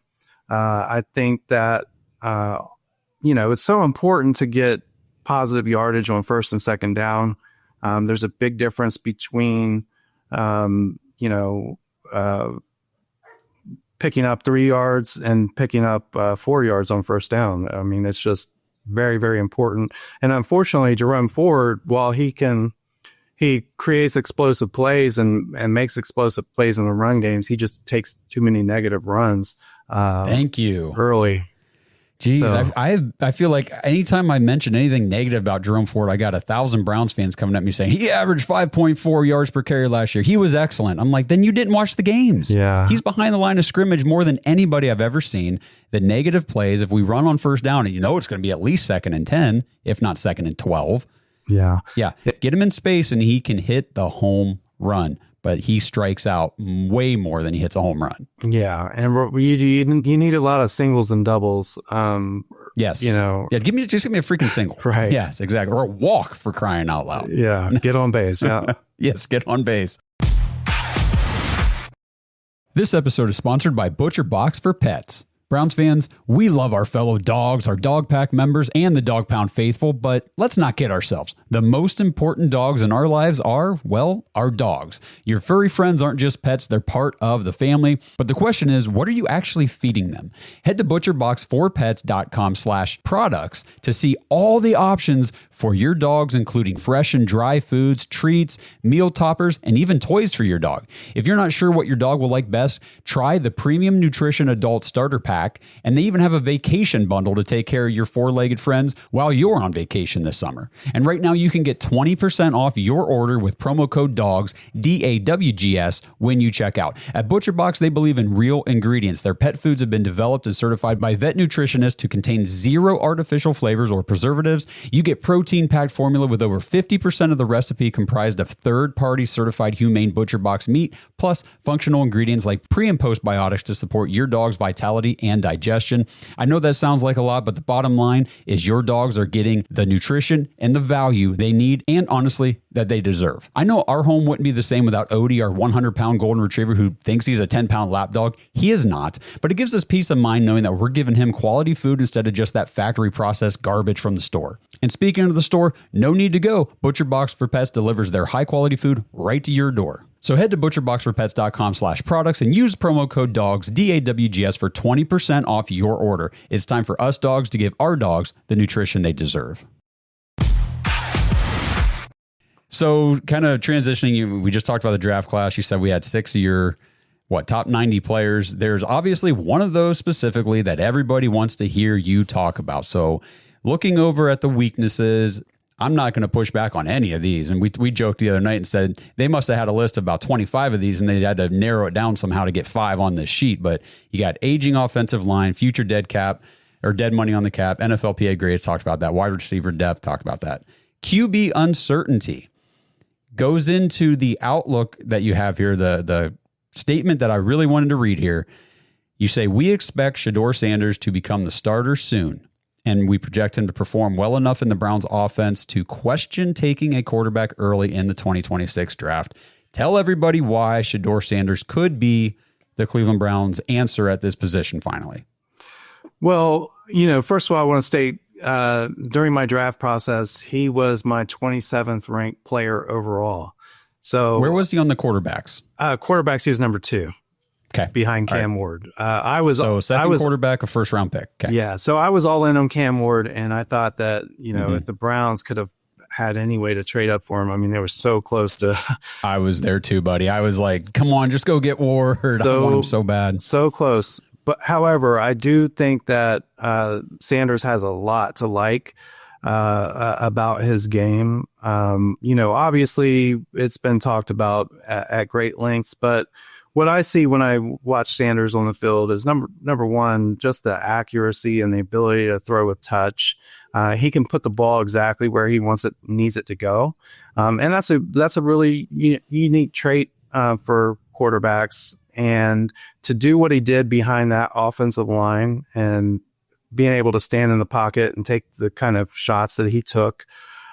I think that, it's so important to get positive yardage on first and second down. There's a big difference between, picking up 3 yards and picking up 4 yards on first down. I mean, it's just very, very important. And unfortunately, Jerome Ford, while he creates explosive plays and makes explosive plays in the run games, he just takes too many negative runs. Thank you. Early. Jeez, So- I feel like anytime I mention anything negative about Jerome Ford, I got 1,000 Browns fans coming at me saying he averaged 5.4 yards per carry last year. He was excellent. I'm like, then you didn't watch the games. Yeah. He's behind the line of scrimmage more than anybody I've ever seen. The negative plays, if we run on first down, and it's going to be at least 2nd and 10, if not 2nd and 12. Yeah. Yeah. Get him in space and he can hit the home run. But he strikes out way more than he hits a home run. Yeah, and you need a lot of singles and doubles. Yes. Yeah, give me a freaking single. Right. Yes, exactly. Or a walk, for crying out loud. Yeah, get on base. Yeah. Yes, get on base. This episode is sponsored by Butcher Box for Pets. Browns fans, we love our fellow dogs, our Dog Pack members, and the Dog Pound faithful, but let's not kid ourselves. The most important dogs in our lives are, well, our dogs. Your furry friends aren't just pets, they're part of the family. But the question is, what are you actually feeding them? Head to butcherbox4pets.com/products to see all the options for your dogs, including fresh and dry foods, treats, meal toppers, and even toys for your dog. If you're not sure what your dog will like best, try the Premium Nutrition Adult Starter Pack. And they even have a vacation bundle to take care of your four-legged friends while you're on vacation this summer. And right now you can get 20% off your order with promo code DAWGS, DAWGS, when you check out. At ButcherBox, they believe in real ingredients. Their pet foods have been developed and certified by vet nutritionists to contain 0 artificial flavors or preservatives. You get protein-packed formula with over 50% of the recipe comprised of third-party certified humane ButcherBox meat, plus functional ingredients like pre- and postbiotics to support your dog's vitality and digestion. I know that sounds like a lot, but the bottom line is your dogs are getting the nutrition and the value they need and honestly that they deserve. I know our home wouldn't be the same without Odie, our 100-pound golden retriever who thinks he's a 10-pound lap dog. He is not, but it gives us peace of mind knowing that we're giving him quality food instead of just that factory processed garbage from the store. And speaking of the store, no need to go. ButcherBox for Pets delivers their high-quality food right to your door. So head to butcherboxforpets.com/products and use promo code DAWGS, DAWGS, for 20% off your order. It's time for us dogs to give our dogs the nutrition they deserve. So kind of transitioning, we just talked about the draft class. You said we had 6 of your, top 90 players. There's obviously one of those specifically that everybody wants to hear you talk about. So looking over at the weaknesses, I'm not going to push back on any of these. And we joked the other night and said they must have had a list of about 25 of these and they had to narrow it down somehow to get 5 on this sheet. But you got aging offensive line, future dead cap or dead money on the cap, NFLPA grades, talked about that. Wide receiver depth, talked about that. QB uncertainty goes into the outlook that you have here, the statement that I really wanted to read here. You say, we expect Shedeur Sanders to become the starter soon, and we project him to perform well enough in the Browns offense to question taking a quarterback early in the 2026 draft. Tell everybody why Shedeur Sanders could be the Cleveland Browns' answer at this position finally. Well, first of all, I want to state, during my draft process, he was my 27th ranked player overall. So where was he on the quarterbacks? Quarterbacks, he was number 2. Okay. Behind Cam Ward. I was quarterback, a first round pick. Okay. Yeah. So I was all in on Cam Ward, and I thought that, if the Browns could have had any way to trade up for him, I mean, they were so close to. I was there too, buddy. I was like, come on, just go get Ward. I want him so bad. So close. But however, I do think that Sanders has a lot to like about his game. Obviously it's been talked about at great lengths, but what I see when I watch Sanders on the field is number one, just the accuracy and the ability to throw with touch. He can put the ball exactly where he needs it to go. And that's a really unique trait for quarterbacks. And to do what he did behind that offensive line and being able to stand in the pocket and take the kind of shots that he took,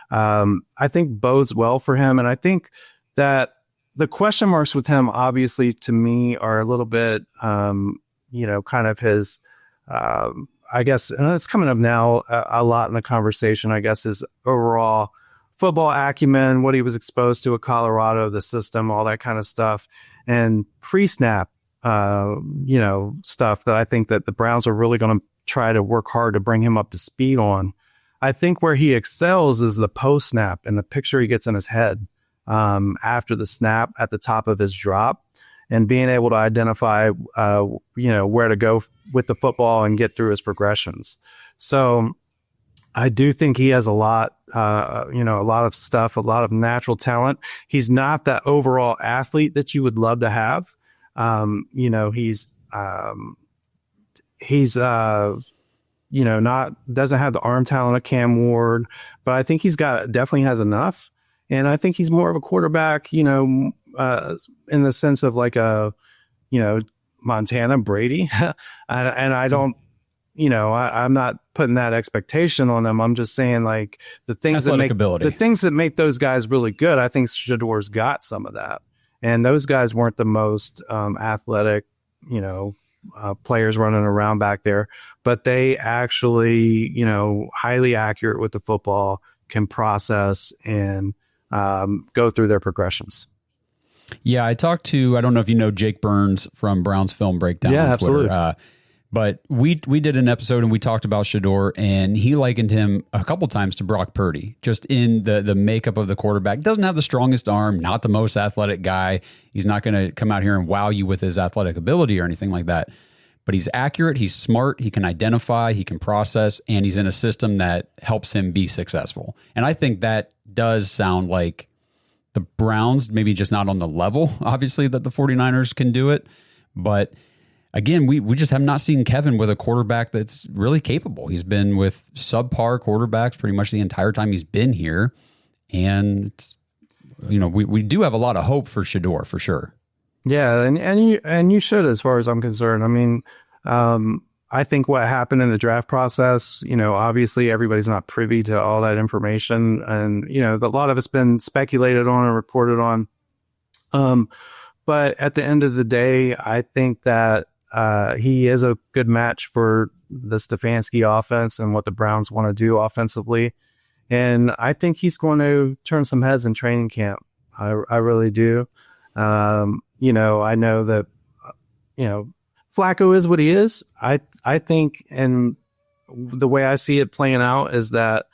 I think bodes well for him. And I think that the question marks with him, obviously, to me, are a little bit, kind of his, I guess, and it's coming up now a lot in the conversation, I guess, his overall football acumen, what he was exposed to at Colorado, the system, all that kind of stuff, and pre-snap, stuff that I think that the Browns are really going to try to work hard to bring him up to speed on. I think where he excels is the post-snap and the picture he gets in his head after the snap at the top of his drop, and being able to identify, where to go with the football and get through his progressions. So I do think he has a lot of stuff, a lot of natural talent. He's not that overall athlete that you would love to have. He's doesn't have the arm talent of Cam Ward, but I think definitely has enough. And I think he's more of a quarterback, in the sense of like a, Montana Brady. and I don't, I'm not putting that expectation on him. I'm just saying, like, the things that make those guys really good, I think Shedeur's got some of that. And those guys weren't the most athletic, players running around back there, but they actually, highly accurate with the football, can process and go through their progressions. Yeah, I talked to, I don't know if you know Jake Burns from Browns Film Breakdown on Twitter. Absolutely. But we did an episode and we talked about Shedeur, and he likened him a couple times to Brock Purdy, just in the makeup of the quarterback. Doesn't have the strongest arm, not the most athletic guy. He's not going to come out here and wow you with his athletic ability or anything like that. But he's accurate, he's smart, he can identify, he can process, and he's in a system that helps him be successful. And I think that does sound like the Browns, maybe just not on the level, obviously, that the 49ers can do it. But again, we just have not seen Kevin with a quarterback that's really capable. He's been with subpar quarterbacks pretty much the entire time he's been here. And, we do have a lot of hope for Shedeur, for sure. Yeah, and you should, as far as I'm concerned. I mean, I think what happened in the draft process, obviously everybody's not privy to all that information, and a lot of it's been speculated on and reported on. But at the end of the day, I think that he is a good match for the Stefanski offense and what the Browns want to do offensively, and I think he's going to turn some heads in training camp. I really do. I know that, Flacco is what he is. I think, and the way I see it playing out is that,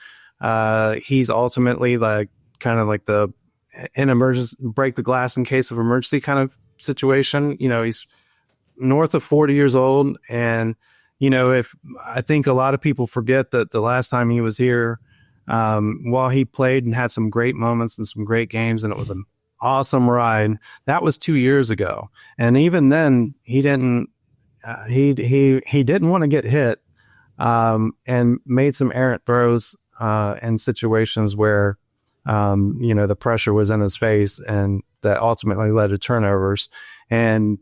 he's ultimately like kind of like an emergency, break the glass in case of emergency kind of situation. He's north of 40 years old. And, if I think a lot of people forget that the last time he was here, while he played and had some great moments and some great games, and it was an awesome ride, that was 2 years ago. And even then he didn't want to get hit, and made some errant throws, in situations where, the pressure was in his face, and that ultimately led to turnovers. And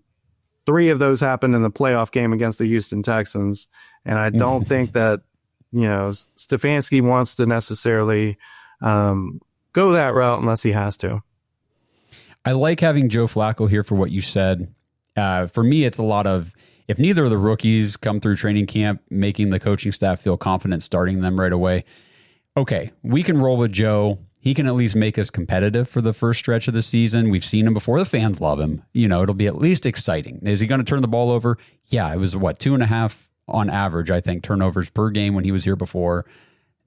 3 of those happened in the playoff game against the Houston Texans. And I don't think that, Stefanski wants to necessarily, go that route unless he has to. I like having Joe Flacco here for what you said. For me, it's a lot of, if neither of the rookies come through training camp, making the coaching staff feel confident starting them right away. Okay, we can roll with Joe. He can at least make us competitive for the first stretch of the season. We've seen him before. The fans love him. It'll be at least exciting. Is he going to turn the ball over? Yeah, it was 2.5 on average, I think, turnovers per game when he was here before.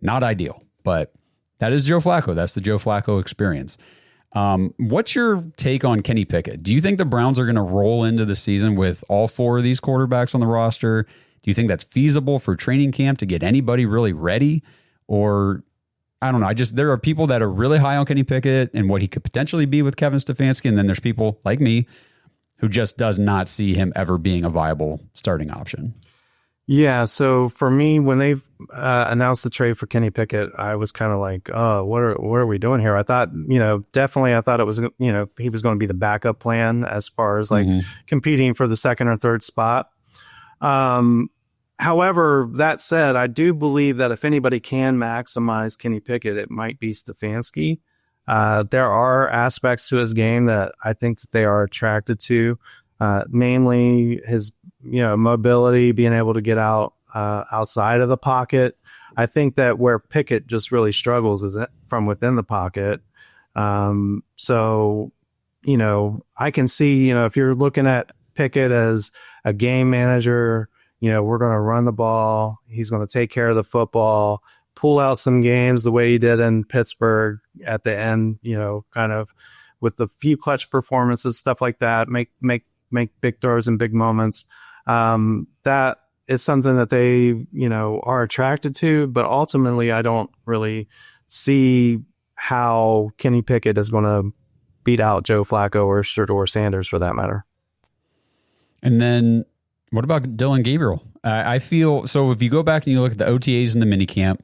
Not ideal, but that is Joe Flacco. That's the Joe Flacco experience. What's your take on Kenny Pickett? Do you think the Browns are going to roll into the season with all 4 of these quarterbacks on the roster? Do you think that's feasible for training camp to get anybody really ready? Or, I don't know. There are people that are really high on Kenny Pickett and what he could potentially be with Kevin Stefanski. And then there's people like me who just does not see him ever being a viable starting option. Yeah, so for me, when they've announced the trade for Kenny Pickett, I was kind of like, oh, what are we doing here? I thought, definitely I thought it was, he was going to be the backup plan as far as like competing for the second or third spot. However, that said, I do believe that if anybody can maximize Kenny Pickett, it might be Stefanski. There are aspects to his game that I think that they are attracted to, mainly his, mobility, being able to get out outside of the pocket. I think that where Pickett just really struggles is from within the pocket. So, I can see, if you're looking at Pickett as a game manager, we're going to run the ball. He's going to take care of the football, pull out some games the way he did in Pittsburgh at the end, kind of with the few clutch performances, stuff like that, make big throws in big moments. That is something that they, are attracted to, but ultimately I don't really see how Kenny Pickett is going to beat out Joe Flacco or Shedeur Sanders for that matter. And then what about Dylan Gabriel? I feel, so if you go back and you look at the OTAs and the minicamp,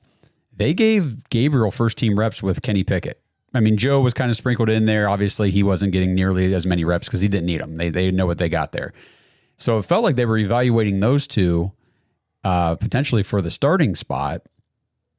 they gave Gabriel first team reps with Kenny Pickett. I mean, Joe was kind of sprinkled in there. Obviously, he wasn't getting nearly as many reps because he didn't need them. They know what they got there. So it felt like they were evaluating those two potentially for the starting spot.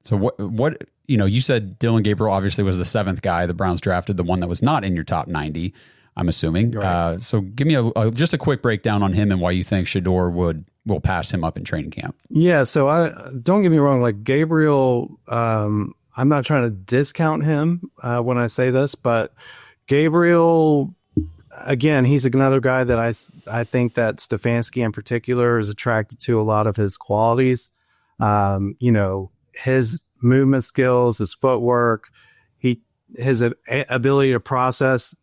So what you said Dylan Gabriel obviously was the 7th guy the Browns drafted, the one that was not in your top 90, I'm assuming. Right. So give me just a quick breakdown on him and why you think Shedeur will pass him up in training camp. Yeah, so don't get me wrong, like Gabriel, I'm not trying to discount him when I say this, but Gabriel, again, he's another guy that I think that Stefanski in particular is attracted to a lot of his qualities. His movement skills, his footwork, his ability to process.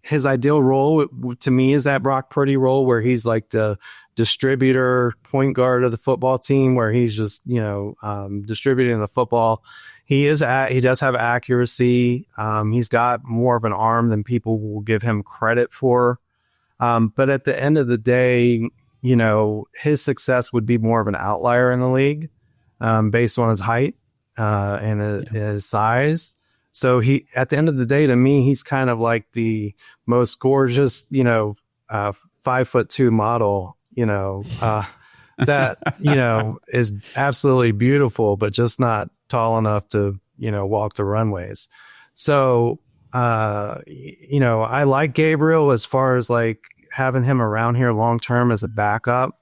His ideal role to me is that Brock Purdy role where he's like the distributor, point guard of the football team, where he's just distributing the football. He does have accuracy. He's got more of an arm than people will give him credit for. But at the end of the day, his success would be more of an outlier in the league based on his height and his size. So at the end of the day, to me, he's kind of like the most gorgeous, 5'2" model, that, is absolutely beautiful, but just not tall enough to, walk the runways. So, I like Gabriel as far as like having him around here long-term as a backup,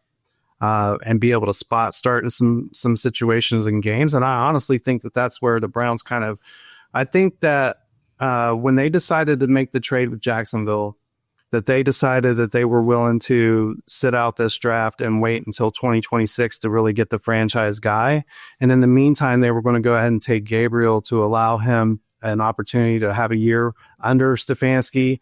and be able to spot start in some situations in games. And I honestly think that that's where the Browns I think that when they decided to make the trade with Jacksonville, that they decided that they were willing to sit out this draft and wait until 2026 to really get the franchise guy. And in the meantime, they were going to go ahead and take Gabriel to allow him an opportunity to have a year under Stefanski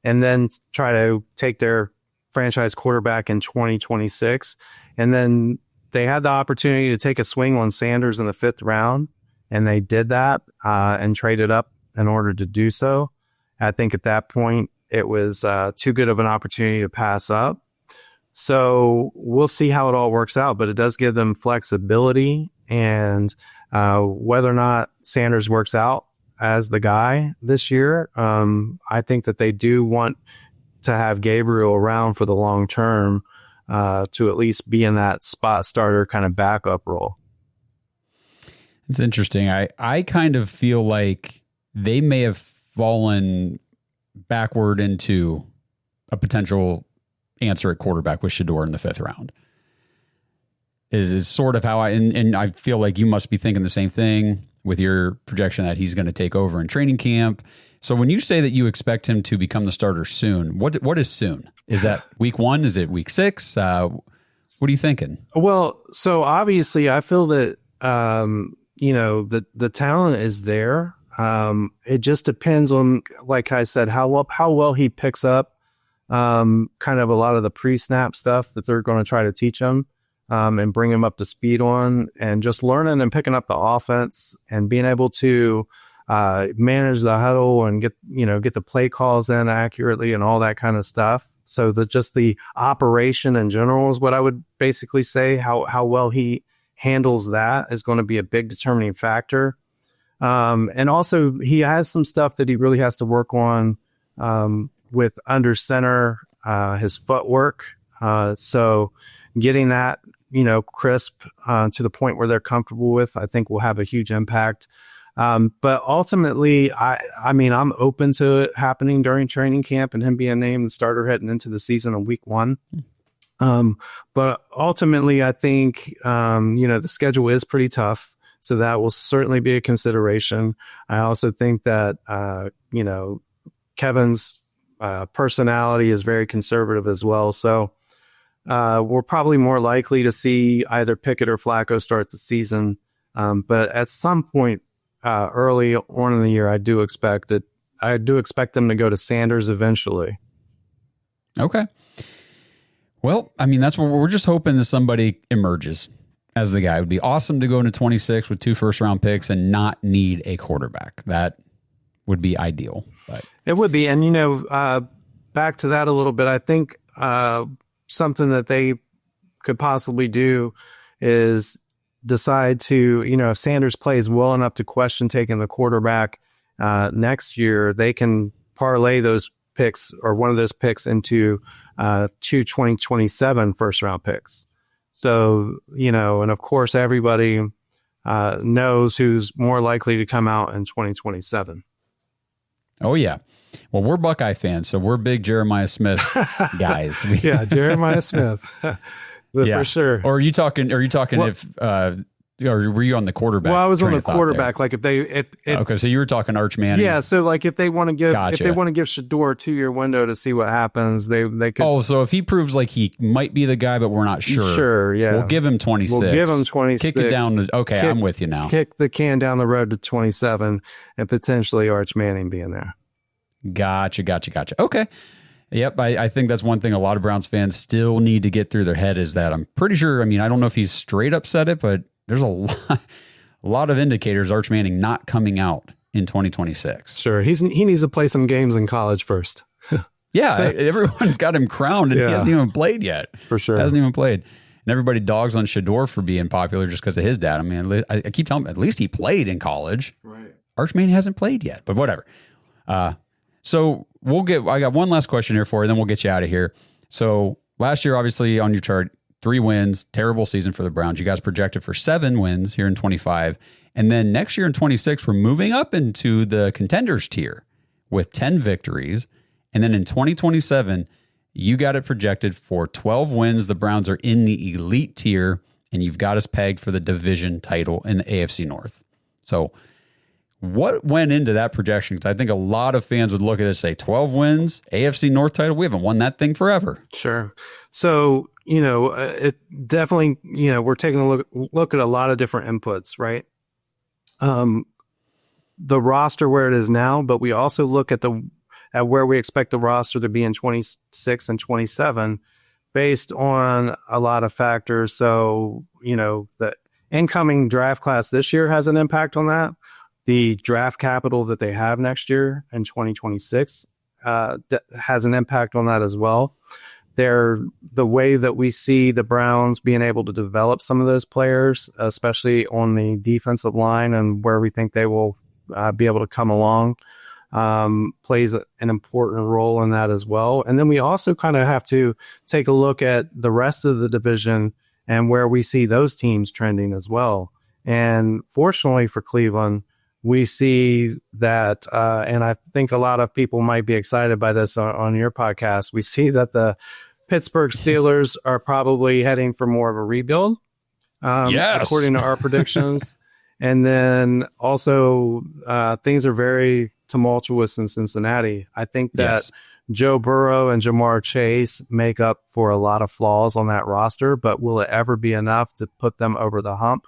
and then try to take their franchise quarterback in 2026. And then they had the opportunity to take a swing on Sanders in the 5th round. And they did that and traded up in order to do so. I think at that point, it was too good of an opportunity to pass up. So we'll see how it all works out, but it does give them flexibility. And whether or not Sanders works out as the guy this year, I think that they do want to have Gabriel around for the long term to at least be in that spot starter kind of backup role. It's interesting. I kind of feel like they may have fallen backward into a potential answer at quarterback with Shedeur in the 5th round. Is sort of how and I feel like you must be thinking the same thing with your projection that he's going to take over in training camp. So when you say that you expect him to become the starter soon, what is soon? Is that week 1? Is it week 6? What are you thinking? Well, so obviously I feel that the talent is there. It just depends on, like I said, how well he picks up kind of a lot of the pre-snap stuff that they're going to try to teach him and bring him up to speed on, and just learning and picking up the offense and being able to manage the huddle and get the play calls in accurately and all that kind of stuff. So just the operation in general is what I would basically say. How well he handles that is going to be a big determining factor. And also he has some stuff that he really has to work on with under center, his footwork. So getting that, crisp to the point where they're comfortable with, I think will have a huge impact. But ultimately, I mean, I'm open to it happening during training camp and him being named the starter heading into the season in week 1. But ultimately, I think, the schedule is pretty tough. So that will certainly be a consideration. I also think that, Kevin's personality is very conservative as well. So we're probably more likely to see either Pickett or Flacco start the season. But at some point early on in the year, I do expect them to go to Sanders eventually. Okay. Well, I mean, that's what we're just hoping that somebody emerges as the guy. It would be awesome to go into 26 with 2 first-round picks and not need a quarterback. That would be ideal. But it would be. And, back to that a little bit, I think something that they could possibly do is decide to, if Sanders plays well enough to question taking the quarterback next year, they can parlay those picks or one of those picks into 2 2027 first round picks. So, and of course, everybody knows who's more likely to come out in 2027. Oh, yeah. Well, we're Buckeye fans, so we're big Jeremiah Smith guys. Yeah, Jeremiah Smith. For sure. Or are you talking if or were you on the quarterback? Well, I was on the quarterback. Like okay, so you were talking Arch Manning. Yeah, so like if they want to give Shedeur a 2-year window to see what happens, they could. Oh, so if he proves like he might be the guy, but we're not sure. Sure, yeah. We'll give him 26. We'll give him 26. Kick it down to I'm with you now. Kick the can down the road to 27 and potentially Arch Manning being there. Gotcha. Okay. Yep, I think that's one thing a lot of Browns fans still need to get through their head is that I'm pretty sure, I mean, I don't know if he's straight up said it, but there's a lot of indicators Arch Manning not coming out in 2026. Sure, he needs to play some games in college first. Yeah, everyone's got him crowned and he hasn't even played yet. For sure. Hasn't even played. And everybody dogs on Shedeur for being popular just because of his dad. I mean, I keep telling him, at least he played in college. Right. Arch Manning hasn't played yet, but whatever. So I got one last question here for you, then we'll get you out of here. So last year, obviously on your chart, 3 wins, terrible season for the Browns. You guys projected for 7 wins here in 25. And then next year in 26, we're moving up into the Contenders tier with 10 victories. And then in 2027, you got it projected for 12 wins. The Browns are in the elite tier, and you've got us pegged for the division title in the AFC North. So what went into that projection? Because I think a lot of fans would look at this and say 12 wins, AFC North title. We haven't won that thing forever. Sure. So, it definitely, we're taking a look at a lot of different inputs, right? The roster where it is now, but we also look at where we expect the roster to be in 26 and 27 based on a lot of factors. So, the incoming draft class this year has an impact on that. The draft capital that they have next year in 2026 has an impact on that as well. The way that we see the Browns being able to develop some of those players, especially on the defensive line and where we think they will be able to come along, plays an important role in that as well. And then we also kind of have to take a look at the rest of the division and where we see those teams trending as well. And fortunately for Cleveland, we see that, and I think a lot of people might be excited by this on your podcast. We see that the Pittsburgh Steelers are probably heading for more of a rebuild, according to our predictions. And then also things are very tumultuous in Cincinnati. I think that Joe Burrow and Jamar Chase make up for a lot of flaws on that roster, but will it ever be enough to put them over the hump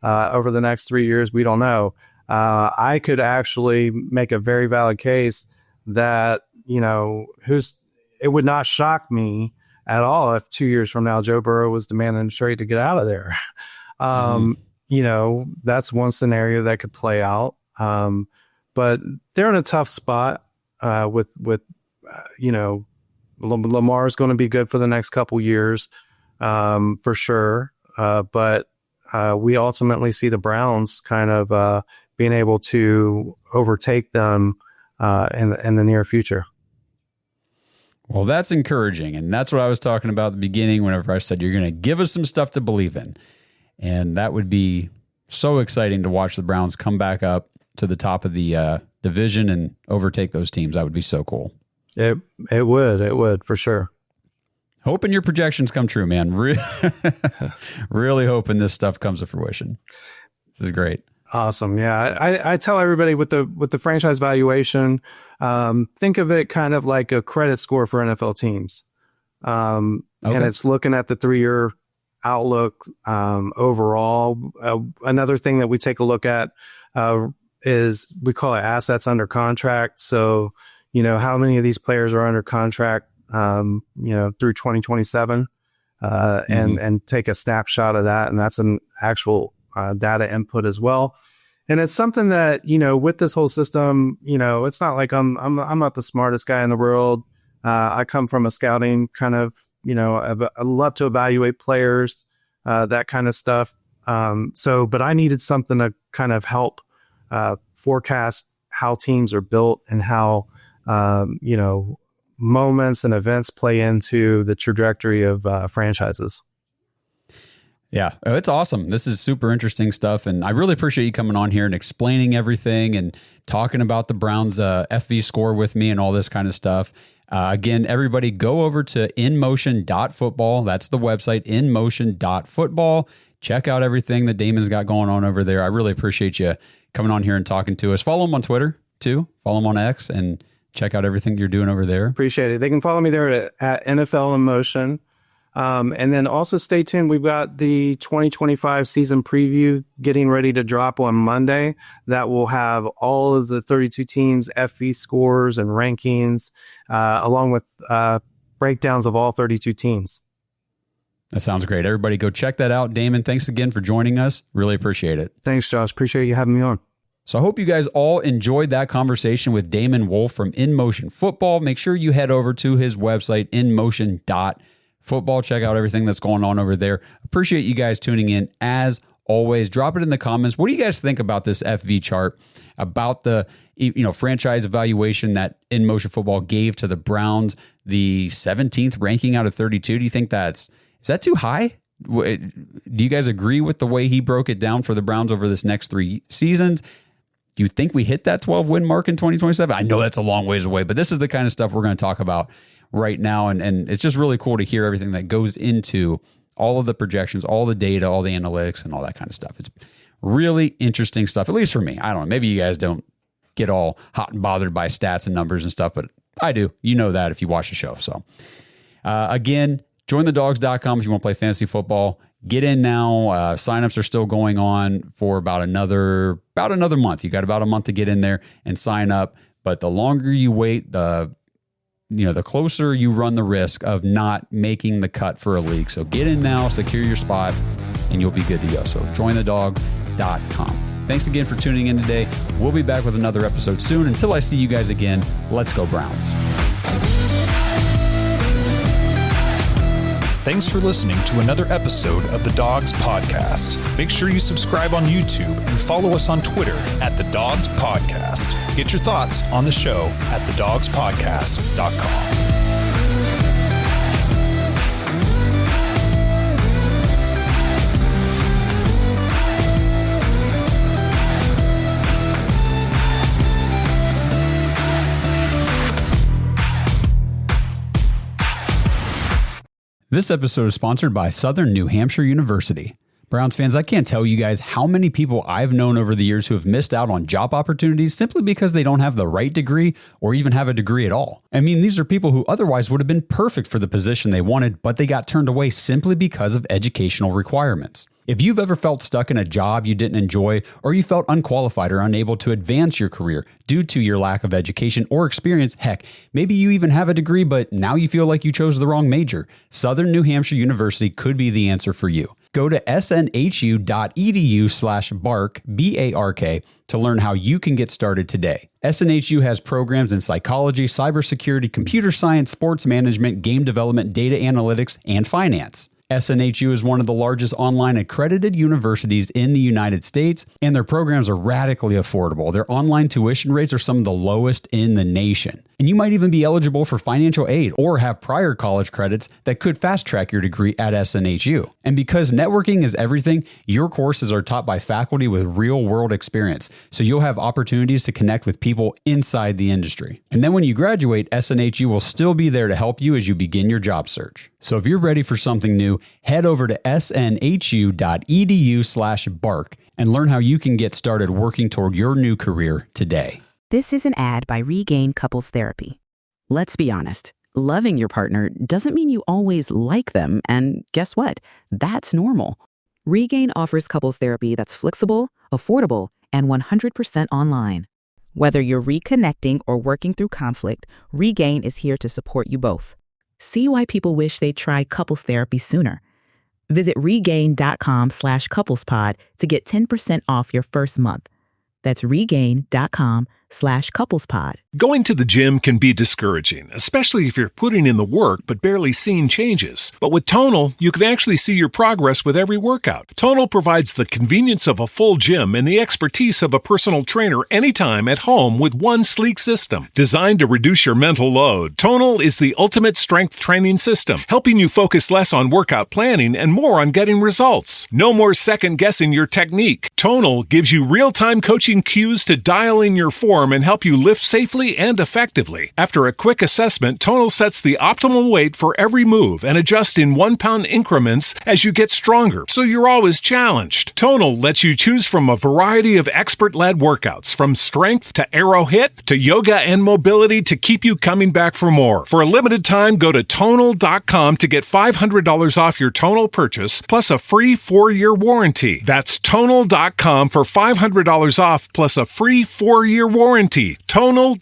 over the next 3 years? We don't know. I could actually make a very valid case that, it would not shock me at all if 2 years from now Joe Burrow was demanding a trade to get out of there. That's one scenario that could play out. But they're in a tough spot with Lamar's going to be good for the next couple years for sure. But we ultimately see the Browns kind of being able to overtake them in the near future. Well, that's encouraging. And that's what I was talking about at the beginning whenever I said you're going to give us some stuff to believe in. And that would be so exciting to watch the Browns come back up to the top of the division and overtake those teams. That would be so cool. It would for sure. Hoping your projections come true, man. Really hoping this stuff comes to fruition. This is great. Awesome. Yeah. I tell everybody with the franchise valuation, think of it kind of like a credit score for NFL teams. And it's looking at the 3-year outlook overall. Another thing that we take a look at is we call it assets under contract. So, how many of these players are under contract, through 2027, and take a snapshot of that. And that's an actual data input as well. And it's something that, with this whole system, it's not like I'm not the smartest guy in the world. I come from a scouting kind of, I love to evaluate players, that kind of stuff. But I needed something to kind of help forecast how teams are built and how, moments and events play into the trajectory of franchises. Yeah, it's awesome. This is super interesting stuff. And I really appreciate you coming on here and explaining everything and talking about the Browns FV score with me and all this kind of stuff. Again, everybody go over to inmotion.football. That's the website, inmotion.football. Check out everything that Damon's got going on over there. I really appreciate you coming on here and talking to us. Follow him on Twitter too. Follow him on X and check out everything you're doing over there. Appreciate it. They can follow me there at NFL in Motion. And then also stay tuned. We've got the 2025 season preview getting ready to drop on Monday. That will have all of the 32 teams, FV scores and rankings, along with breakdowns of all 32 teams. That sounds great. Everybody go check that out. Damon, thanks again for joining us. Really appreciate it. Thanks, Josh. Appreciate you having me on. So I hope you guys all enjoyed that conversation with Damon Wolfe from In Motion Football. Make sure you head over to his website, inmotion.football. Check out everything that's going on over there. Appreciate you guys tuning in. As always, drop it in the comments. What do you guys think about this FV chart, about the franchise evaluation that In Motion Football gave to the Browns, the 17th ranking out of 32? Do you think is that too high? Do you guys agree with the way he broke it down for the Browns over this next 3 seasons? Do you think we hit that 12-win mark in 2027? I know that's a long ways away, but this is the kind of stuff we're going to talk about right now. And it's just really cool to hear everything that goes into all of the projections, all the data, all the analytics, and all that kind of stuff. It's really interesting stuff, at least for me. I don't know. Maybe you guys don't get all hot and bothered by stats and numbers and stuff, but I do. You know that if you watch the show. So again, jointhedogs.com if you want to play fantasy football. Get in now. Signups are still going on for about another month. You got about a month to get in there and sign up. But the longer you wait, the closer you run the risk of not making the cut for a league. So get in now, secure your spot, and you'll be good to go. So jointhedogs.com. Thanks again for tuning in today. We'll be back with another episode soon. Until I see you guys again, let's go Browns. Thanks for listening to another episode of the Dogs Podcast. Make sure you subscribe on YouTube and follow us on Twitter at the Dogs Podcast. Get your thoughts on the show at thedogspodcast.com. This episode is sponsored by Southern New Hampshire University. Browns fans, I can't tell you guys how many people I've known over the years who have missed out on job opportunities simply because they don't have the right degree or even have a degree at all. I mean, these are people who otherwise would have been perfect for the position they wanted, but they got turned away simply because of educational requirements. If you've ever felt stuck in a job you didn't enjoy, or you felt unqualified or unable to advance your career due to your lack of education or experience, heck, maybe you even have a degree, but now you feel like you chose the wrong major, Southern New Hampshire University could be the answer for you. Go to snhu.edu/bark, B-A-R-K, to learn how you can get started today. SNHU has programs in psychology, cybersecurity, computer science, sports management, game development, data analytics, and finance. SNHU is one of the largest online accredited universities in the United States, and their programs are radically affordable. Their online tuition rates are some of the lowest in the nation. And you might even be eligible for financial aid or have prior college credits that could fast track your degree at SNHU. And because networking is everything, your courses are taught by faculty with real world experience. So you'll have opportunities to connect with people inside the industry. And then when you graduate, SNHU will still be there to help you as you begin your job search. So if you're ready for something new, head over to snhu.edu/bark and learn how you can get started working toward your new career today. This is an ad by Regain Couples Therapy. Let's be honest. Loving your partner doesn't mean you always like them, and guess what? That's normal. Regain offers couples therapy that's flexible, affordable, and 100% online. Whether you're reconnecting or working through conflict, Regain is here to support you both. See why people wish they'd try couples therapy sooner. Visit regain.com/couplespod to get 10% off your first month. That's regain.com/couplespod. Going to the gym can be discouraging, especially if you're putting in the work but barely seeing changes. But with Tonal, you can actually see your progress with every workout. Tonal provides the convenience of a full gym and the expertise of a personal trainer anytime at home with one sleek system. Designed to reduce your mental load, Tonal is the ultimate strength training system, helping you focus less on workout planning and more on getting results. No more second-guessing your technique. Tonal gives you real-time coaching cues to dial in your form and help you lift safely and effectively. After a quick assessment, Tonal sets the optimal weight for every move and adjusts in 1-pound increments as you get stronger, so you're always challenged. Tonal lets you choose from a variety of expert-led workouts, from strength to aero hit to yoga and mobility to keep you coming back for more. For a limited time, go to Tonal.com to get $500 off your Tonal purchase, plus a free 4-year warranty. That's Tonal.com for $500 off, plus a free 4-year warranty. Tonal.com.